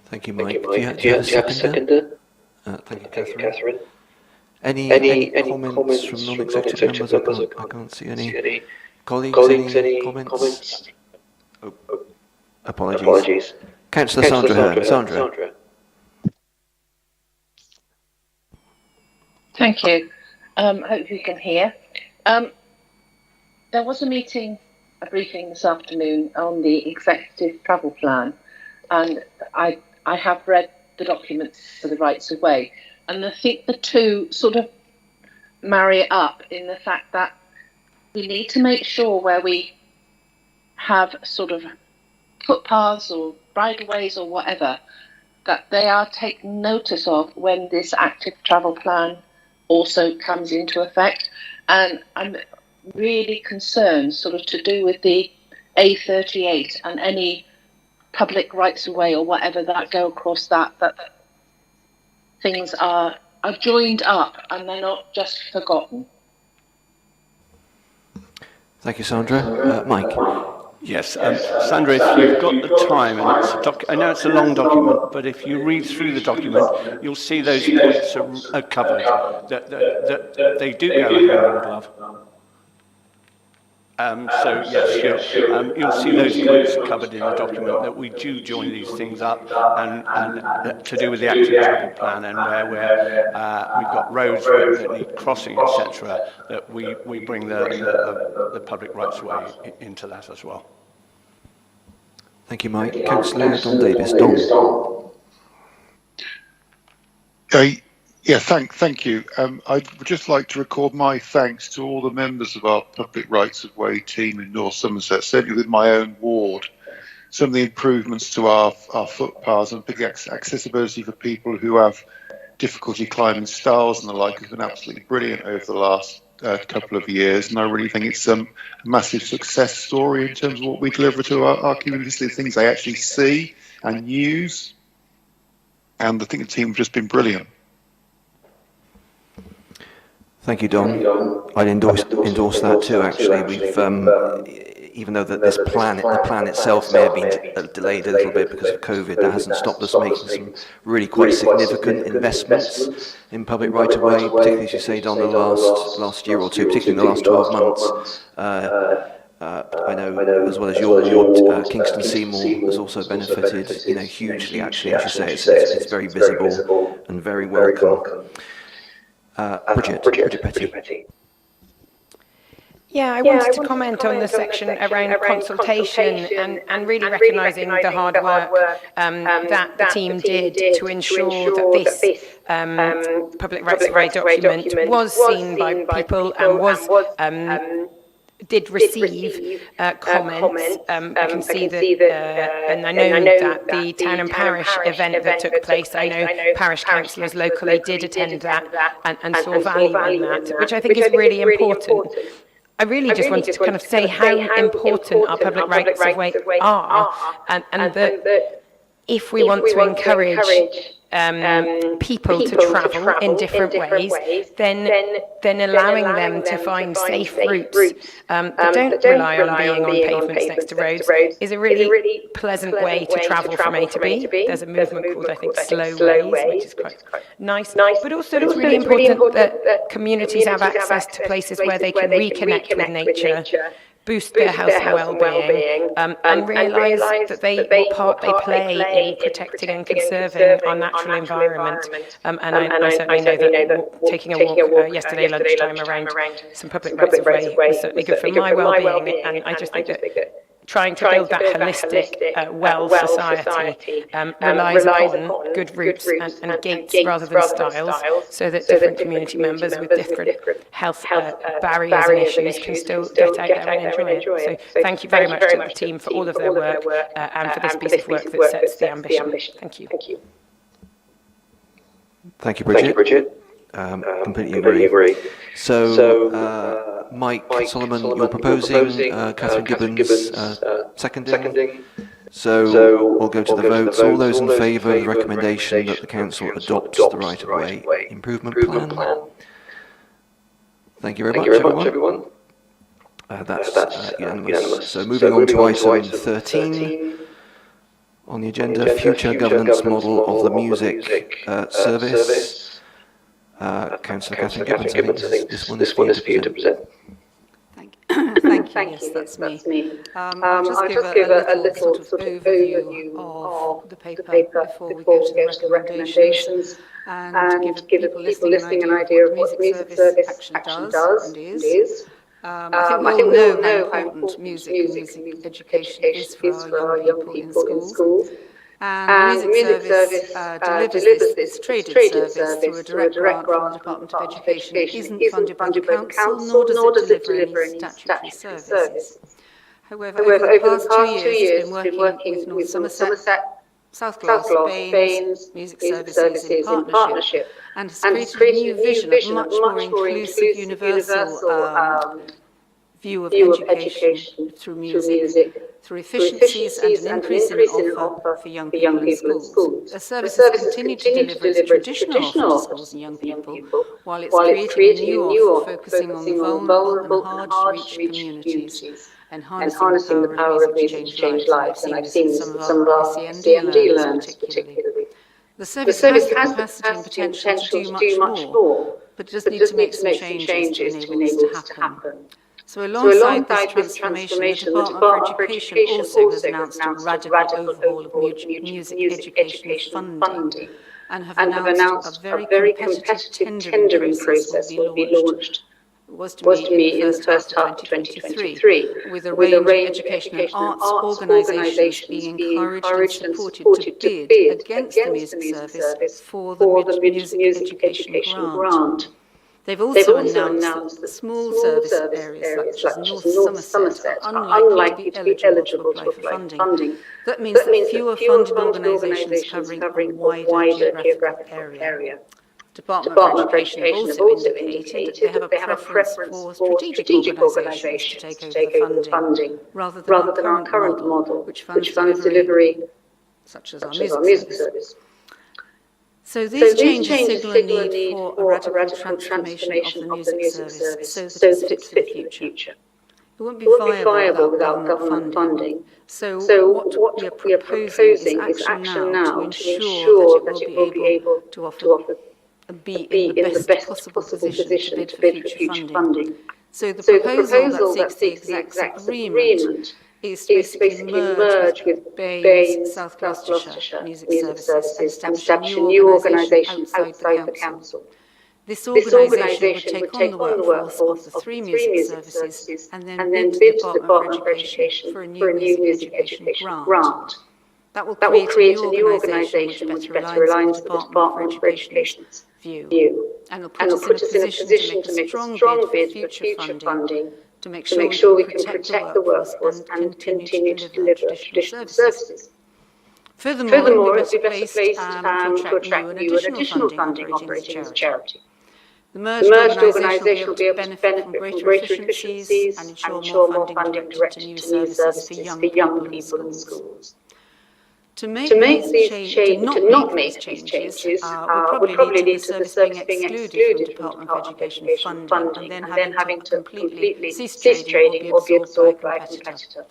Speaker 1: Thank you, Mike. Do you have a seconder? Thank you, Catherine. Any comments from non-executive members? I can't see any. Colleagues, any comments? Oh, apologies. Councillor Sandra Hearn. Sandra.
Speaker 14: Thank you. Hope you can hear. There was a briefing this afternoon on the executive travel plan, and I have read the documents for the rights of way, and I think the two sort of marry up in the fact that we need to make sure where we have sort of footpaths or bridleways or whatever, that they are taken notice of when this active travel plan also comes into effect. And I'm really concerned sort of to do with the A38 and any public rights of way or whatever that go across that things are joined up and they're not just forgotten.
Speaker 1: Thank you, Sandra. Mike.
Speaker 6: Yes, Sandra, if you've got the time, and I know it's a long document, but if you read through the document, you'll see those points are covered, that they do go hand in glove. So yes, you'll see those points covered in the document, that we do join these things up, and to do with the active travel plan, and where we've got roads that need crossing, etc., that we bring the public rights of way into that as well.
Speaker 1: Thank you, Mike. Councillor Don Davis. Don.
Speaker 12: Yeah, thank you. I'd just like to record my thanks to all the members of our Public Rights of Way team in North Somerset, certainly with my own ward. Some of the improvements to our footpaths and accessibility for people who have difficulty climbing stairs and the like has been absolutely brilliant over the last couple of years, and I really think it's a massive success story in terms of what we deliver to our communities, the things they actually see and use, and I think the team have just been brilliant.
Speaker 1: Thank you, Don. I'd endorse that too, actually. We've, even though the plan itself may have been delayed a little bit because of COVID, that hasn't stopped us making some really quite significant investments in public right-of-way, particularly, as you say, Don, the last year or two, particularly in the last 12 months. I know, as well as your ward, Kingston Seymour has also benefited, hugely, actually, as you say. It's very visible and very welcome. Bridget Petty.
Speaker 8: Yeah, I wanted to comment on the section around consultation and really recognising the hard work that the team did to ensure that this public rights of way document was seen by people and did receive comments. I can see that, and I know that the town and parish event that took place, I know parish councillors locally did attend that and saw value in that, which I think is really important. I really just wanted to kind of say how important our public rights of way are, and that if we want to encourage people to travel in different ways, then allowing them to find safe routes that don't rely on being on pavements next to roads is a really pleasant way to travel from A to B. There's a movement called, I think, slow ways, which is quite nice. But also it's really important that communities have access to places where they can reconnect with nature, boost their health and well-being, and realise that what part they play in protecting and conserving our natural environment. And I certainly know that taking a walk yesterday lunchtime around some public rights of way was certainly good for my well-being, and I just think that trying to build that holistic, well society relies upon good routes and gates rather than stiles, so that different community members with different health barriers and issues can still get out there and enjoy it. So thank you very much to the team for all of their work and for this piece of work that sets the ambition. Thank you.
Speaker 1: Thank you, Bridget. Completely agree. So, Mike Solomon, you're proposing, Catherine Gibbons seconding. So we'll go to the votes. All those in favour of the recommendation that the Council adopts the right-of-way improvement plan? Thank you very much, everyone. That's unanimous. So moving on to item 13 on the agenda, future governance model of the music service. Councillor Catherine Gibbons, I think this one is for you to present.
Speaker 5: Thank you. Yes, that's me. I'll just give a little sort of overview of the paper before we go to the recommendations and give people listening an idea of what the music service actually does and is. I think we all know how important music and music education is for our young people in schools. And the music service delivers this traded service through a direct grant from the Department of Education. It isn't funded by the Council, nor does it deliver any statutory services. However, over the past 2 years, it's been working with North Somerset, South Gloss, Baines, music services in partnership, and has created a new vision of much more inclusive, universal view of education through music, through efficiencies and an increase in offer for young people in schools. The service has continued to deliver its traditional offer to schools and young people, while it's creating a new offer focusing on the vulnerable and hard-to-reach communities, enhancing the power of music to change lives. And I've seen this in some of our CMD learners particularly. The service has the capacity and potential to do much more, but just need to make some changes to enable this to happen. So alongside this transformation, the Department for Education also has announced a radical overhaul of music education funding and have announced a very competitive tendering process will be launched. It was to be in the first half of 2023, with a range of education and arts organisations being encouraged and supported to bid against the music service for the music education grant. They've also announced that small service areas such as North Somerset are unlikely to be eligible to apply for funding. That means that fewer funded organisations covering a wider geographic area. Department of Education have also indicated that they have a preference for strategic organisations to take over the funding, rather than our current model, which funds delivery, such as our music service. So these changes signal a need for a radical transformation of the music service so that it's fit for the future. It won't be viable without government funding. So what we are proposing is action now to ensure that it will be able to offer be in the best possible position to bid for future funding. So the proposal that seeks the exact agreement is to basically merge with Baines, South Gloucestershire Music Services and establish a new organisation outside the Council. This organisation would take on the workforce of the 3 music services and then bid the Department of Education for a new music education grant. That will create a new organisation which better aligns with the Department for Education's view and will put us in a position to make a strong bid for future funding to make sure we can protect the workforce and continue to deliver traditional services. Furthermore, it would be better placed to attract new and additional funding operating as a charity. The merged organisation will be able to benefit from greater efficiencies and ensure more funding directed to new services for young people in schools. To not make these changes would probably lead to the service being excluded from Department of Education funding and then having to completely cease trading or be absorbed by a competitor.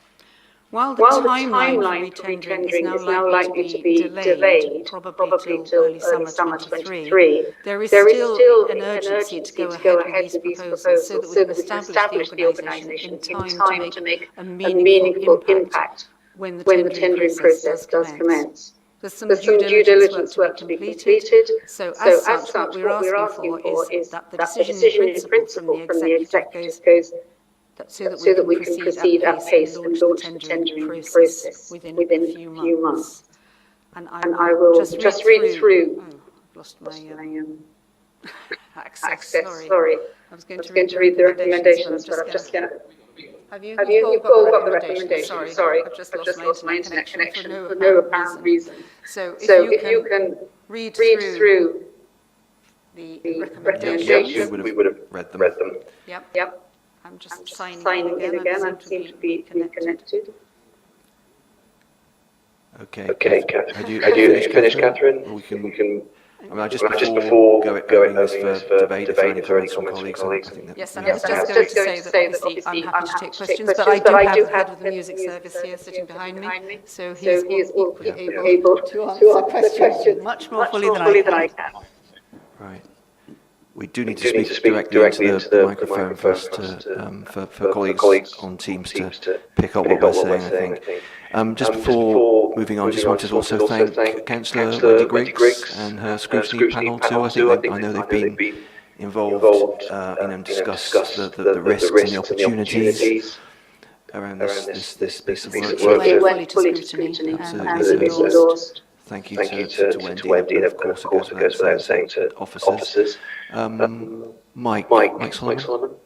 Speaker 5: While the timeline for retendering is now likely to be delayed, probably till early summer 23, there is still an urgency to go ahead with these proposals so that we can establish the organisation in time to make a meaningful impact when the tendering process does commence. There's some due diligence work to be completed. So as such, what we're asking for is that the decision in principle from the executive goes so that we can proceed at pace and launch the tendering process within a few months. And I will just read through. Oh, I've lost my access. Sorry. I was going to read the recommendations, but I've just got. Have you? You've all got the recommendations. Sorry, I've just lost my internet connection for no apparent reason. So if you can read through the recommendations,
Speaker 1: we would have read them.
Speaker 5: Yep. I'm just signing in again. I seem to be connected.
Speaker 1: Okay. Had you finished, Catherine? We can. I mean, just before going this for debate, if any comments from colleagues, I think that.
Speaker 5: Yes, and I was just going to say that obviously I'm happy to take questions, but I do have the head of the music service here sitting behind me, so he is equally able to answer questions much more fully than I can.
Speaker 1: Right. We do need to speak directly into the microphone first for colleagues on Teams to pick up what we're saying, I think. Just before moving on, just wanted to also thank Councillor Wendy Griggs and her scrutiny panel too. I know they've been involved and discussed the risks and the opportunities around this piece of work.
Speaker 5: Fully to scrutiny
Speaker 1: and endorsed. Thank you to Wendy, and of course it goes without saying to officers. Mike Solomon.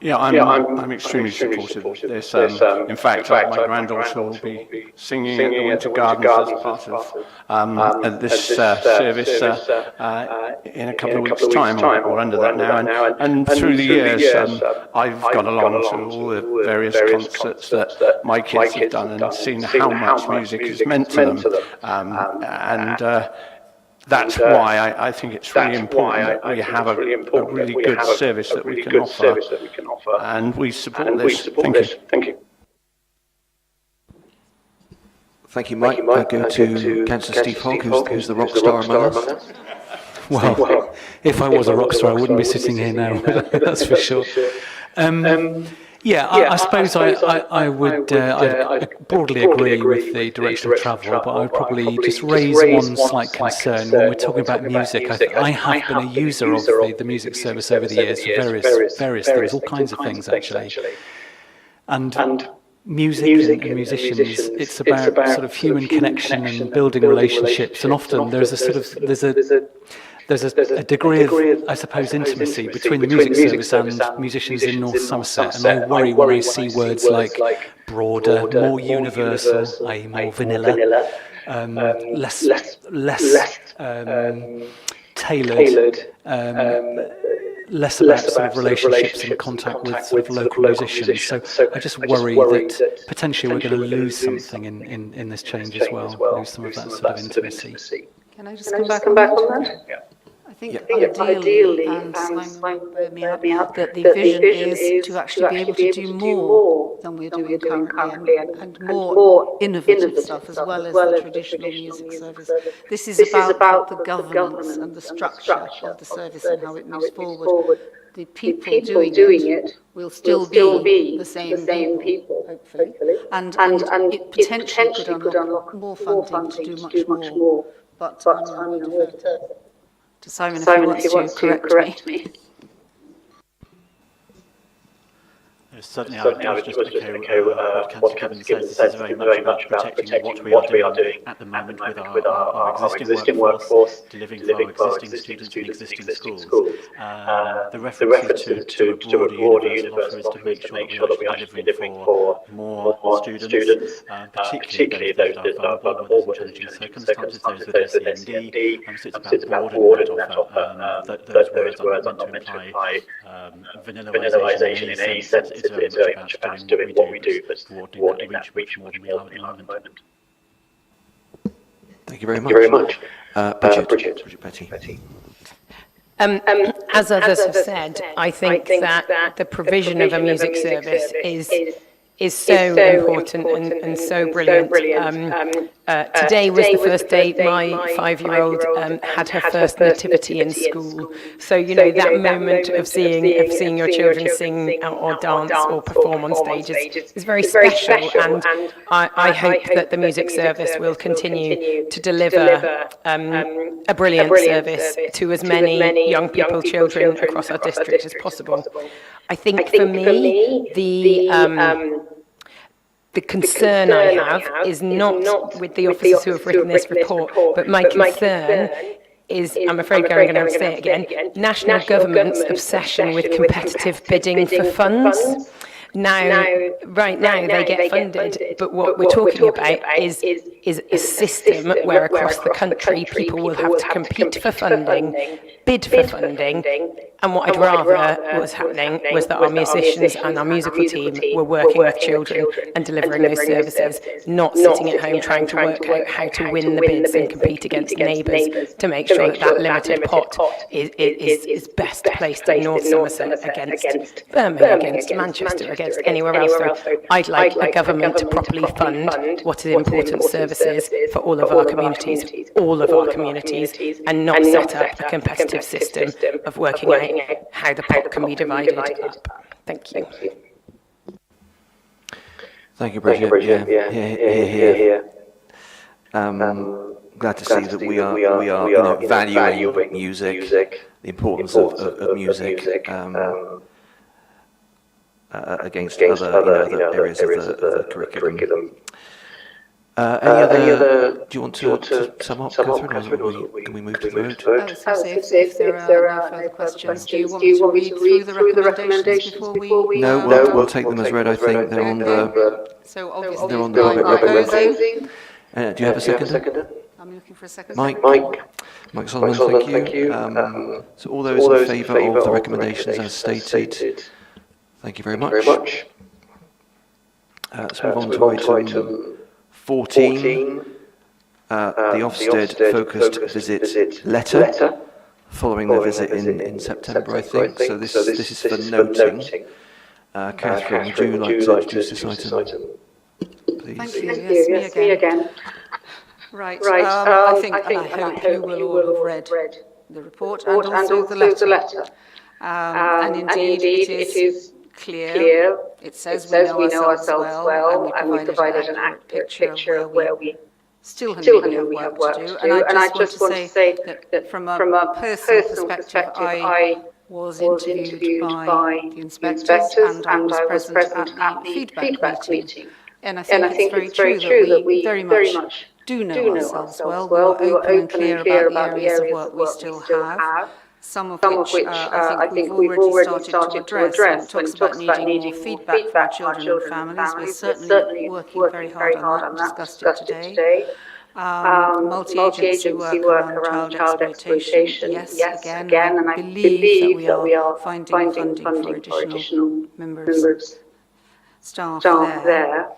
Speaker 6: Yeah, I'm extremely supportive of this. In fact, my granddaughter will be singing at the Winter Gardens as part of this service in a couple of weeks' time, or under that now. And through the years, I've gone along to all the various concerts that my kids have done and seen how much music has meant to them. That's why I think it's really important that we have a really good service that we can offer, and we support this. Thank you.
Speaker 1: Thank you, Mike. I go to Councillor Steve Hogg, who's the rock star among us.
Speaker 7: Well, if I was a rock star, I wouldn't be sitting here now, that's for sure. I suppose I would broadly agree with the direction of travel, but I would probably just raise one slight concern when we're talking about music. I have been a user of the music service over the years for various things, all kinds of things actually. And music and musicians, it's about sort of human connection and building relationships, and often there's a degree of, I suppose, intimacy between the music service and musicians in North Somerset, and I worry when I see words like broader, more universal, i.e. more vanilla, less tailored, less about sort of relationships and contact with sort of local musicians. So I just worry that potentially we're going to lose something in this change as well, lose some of that sort of intimacy.
Speaker 5: Can I just come back on that? Yeah. I think ideally, and Simon will bear me out, that the vision is to actually be able to do more than we're doing currently and more innovative stuff as well as the traditional music service. This is about the governance and the structure of the service and how it moves forward. The people doing it will still be the same people, hopefully, and it potentially could unlock more funding to do much more. But I will defer to Simon if he wants to correct me.
Speaker 15: Certainly, I was just echo what Councillor Gibbons says. This is very much about protecting what we are doing at the moment with our existing workforce, delivering for our existing students in existing schools. The reference to a broader universal offer is to make sure that we are delivering for more students, particularly those that are vulnerable with challenging circumstances, those with SEND. So it's about broadening that offer. Those words are not meant to imply vanillisation in any sense. It's very much about doing what we do, but broadening that reach more than we are at the moment.
Speaker 1: Thank you very much. Bridget Petty.
Speaker 8: As others have said, I think that the provision of a music service is so important and so brilliant. Today was the first day my 5-year-old had her first nativity in school. So that moment of seeing your children sing or dance or perform on stage is very special. And I hope that the music service will continue to deliver a brilliant service to as many young people, children across our district as possible. I think for me, the concern I have is not with the officers who have written this report, but my concern is, I'm afraid I'm going to have to say it again, national government's obsession with competitive bidding for funds. Right now they get funded, but what we're talking about is a system where across the country people will have to compete for funding, bid for funding, and what I'd rather was happening was that our musicians and our musical team were working with children and delivering those services, not sitting at home trying to work out how to win the bids and compete against neighbours to make sure that limited pot is best placed in North Somerset against Birmingham, against Manchester, against anywhere else. So I'd like a government to properly fund what is important services for all of our communities, and not set up a competitive system of working out how the pot can be divided up. Thank you.
Speaker 1: Thank you, Bridget. Here. Glad to see that we are valuing music, the importance of music against other areas of the curriculum. Any other? Do you want to sum up, Catherine, or can we move to the vote?
Speaker 5: If there are no further questions, do you want me to read through the recommendations before we?
Speaker 1: No, we'll take them as read. I think they're on the.
Speaker 5: So obviously,
Speaker 1: they're on the public recommendations. Do you have a seconder?
Speaker 5: I'm looking for a second.
Speaker 1: Mike Solomon, thank you. So all those in favour of the recommendations as stated, thank you very much. Let's move on to item 14, the Ofsted focused visit letter, following the visit in September, I think. So this is for noting. Catherine, would you like to introduce this item, please?
Speaker 5: Thank you. Yes, me again. Right. I think, and I hope you will all have read the report and also the letter. And indeed, it is clear. It says we know ourselves well, and we provided an accurate picture of where we still have work to do. And I just want to say that from a personal perspective, I was interviewed by the inspectors and I was present at the feedback meeting. And I think it's very true that we very much do know ourselves well. We were open and clear about the areas of work we still have. Some of which I think we've already started to address when it talks about needing more feedback from our children and families. We're certainly working very hard on that, discussed it today. Multi-agency work around child exploitation, yes, again, and I believe that we are finding funding for additional members staff there.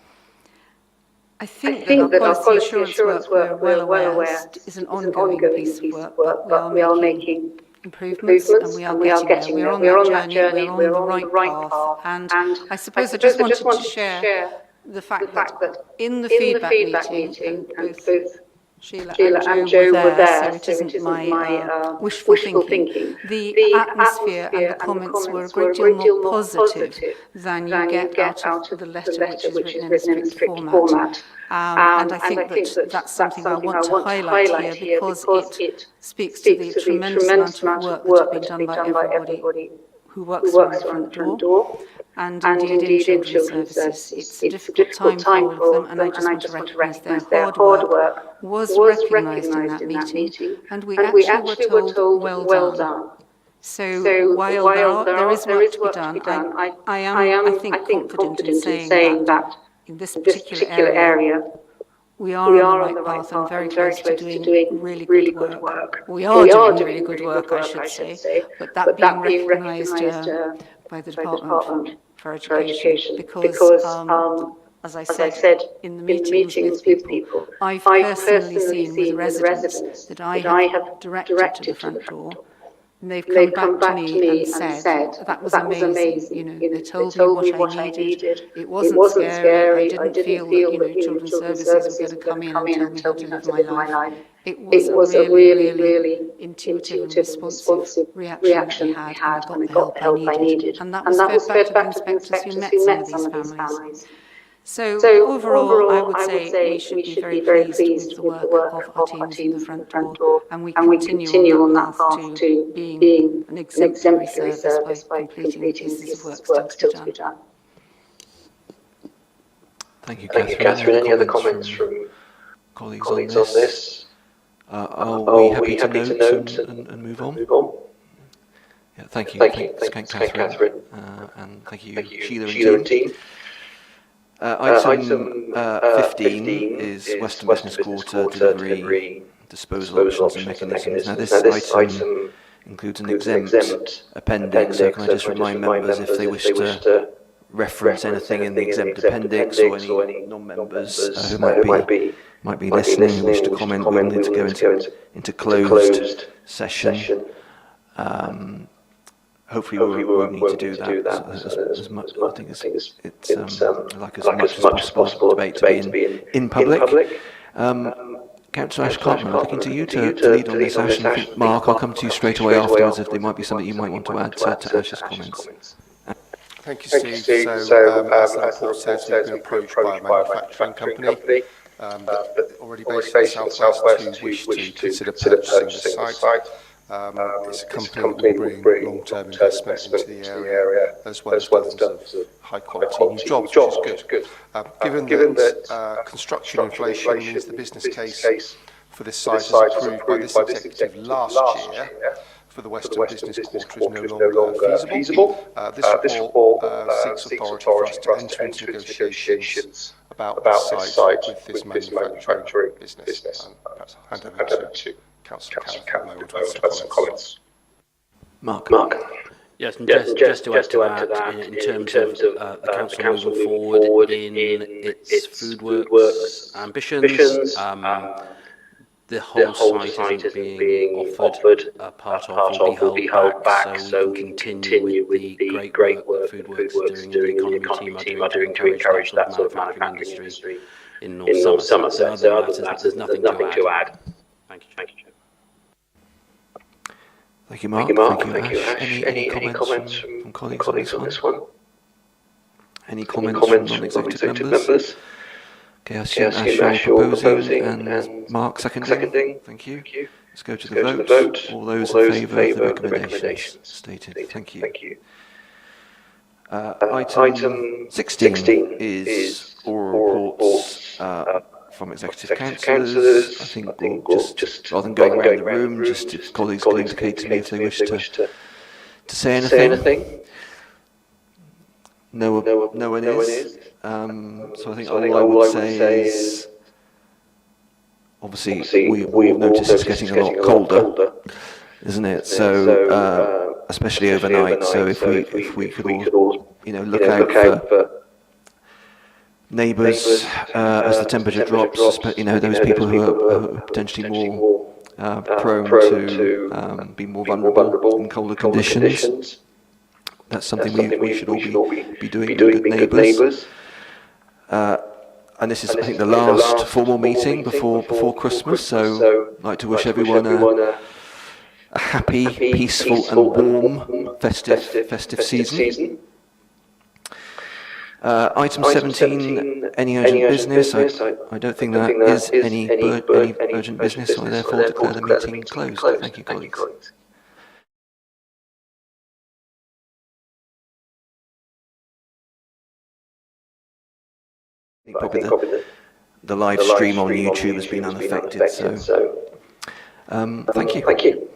Speaker 5: I think that our quality assurance work, we're well aware, is an ongoing piece of work, but we are making improvements, and we are getting there. We're on that journey, we're on the right path. And I suppose I just wanted to share the fact that in the feedback meeting, and both Sheila and Joe were there, so it isn't my wishful thinking. The atmosphere and the comments were a great deal more positive than you get out of the letter, which is written in a strict format. And I think that that's something I want to highlight here because it speaks to the tremendous amount of work that's been done by everybody who works around the front door. And indeed in children's services. It's a difficult time for all of them, and I just want to recognise their hard work was recognised in that meeting, and we actually were told, well done. So while there is work to be done, I am, I think, confident in saying that in this particular area, we are on the right path and very close to doing really good work. We are doing really good work, I should say, but that being recognised by the Department for Education, because as I said in the meetings with people, I've personally seen with residents that I have directed to the front door, and they've come back to me and said, that was amazing, you know, they told me what I needed, it wasn't scary, I didn't feel that, children's services were going to come in and tell me how to live my life. It was a really intuitive and responsive reaction that we had, and I got the help I needed. And that was fed back to the inspectors who met some of these families. So overall, I would say we should be very pleased with the work of our teams in the front door, and we continue on that path to being an exemplary service by completing pieces of work still to be done.
Speaker 1: Thank you,
Speaker 16: Catherine. Any other comments from colleagues on this?
Speaker 1: Are we happy to note and move on? Yeah, thank you. Thanks, Catherine. And thank you, Sheila and team. Item 15 is Western Business Quarter delivery, disposal options and mechanisms. Now this item includes an exempt appendix, so can I just remind members if they wish to reference anything in the exempt appendix or any non-members who might be listening and wish to comment, we'll need to go into closed session. Hopefully we won't need to do that as much. I think it's like as much as possible debate to be in public. Councillor Ashcott, I'm looking to you to lead on this, Ash, and I think, Mark, I'll come to you straight away afterwards if there might be something you might want to add to Ash's comments.
Speaker 4: Thank you, Steve. So as the report says, we've been approached by a manufacturing company that already based in the southwest who wish to consider purchasing the site. It's a company that will bring long-term investment into the area, as well as dozens of high-quality new jobs, which is good. Given that construction inflation means the business case for this site is approved by this executive last year, for the Western Business Quarter is no longer feasible. This report seeks authority for us to enter into negotiations about the site with this manufacturing business. Perhaps I'll hand over to Councillor Campbell to add some comments.
Speaker 1: Mark.
Speaker 3: Yes, and just to add to that, in terms of the council moving forward in its food works ambitions, the whole site isn't being offered. Part of will be held back so we can continue with the great work Food Works is doing, the economy team are doing to encourage that sort of manufacturing industry in North Somerset. So other than that, there's nothing to add. Thank you.
Speaker 1: Thank you, Mark. Thank you, Ash. Any comments from colleagues on this one? Any comments from non-executive members? Okay, I assume Ash, you're proposing and Mark seconding. Thank you. Let's go to the vote. All those in favour of the recommendations stated. Thank you. Item 16 is oral reports from executive councillors. I think we'll just rather than going around the room, just if colleagues can indicate to me if they wish to say anything. No one is. So I think all I would say is, obviously we've noticed it's getting a lot colder, isn't it? So especially overnight. So if we could all look out for neighbours as the temperature drops, those people who are potentially more prone to be more vulnerable in colder conditions. That's something we should all be doing with good neighbours. And this is, I think, the last formal meeting before Christmas, so I'd like to wish everyone a happy, peaceful and warm festive season. Item 17, any urgent business? I don't think that is any urgent business, so I therefore declare the meeting closed. Thank you, colleagues. Probably the live stream on YouTube has been unaffected, so thank you.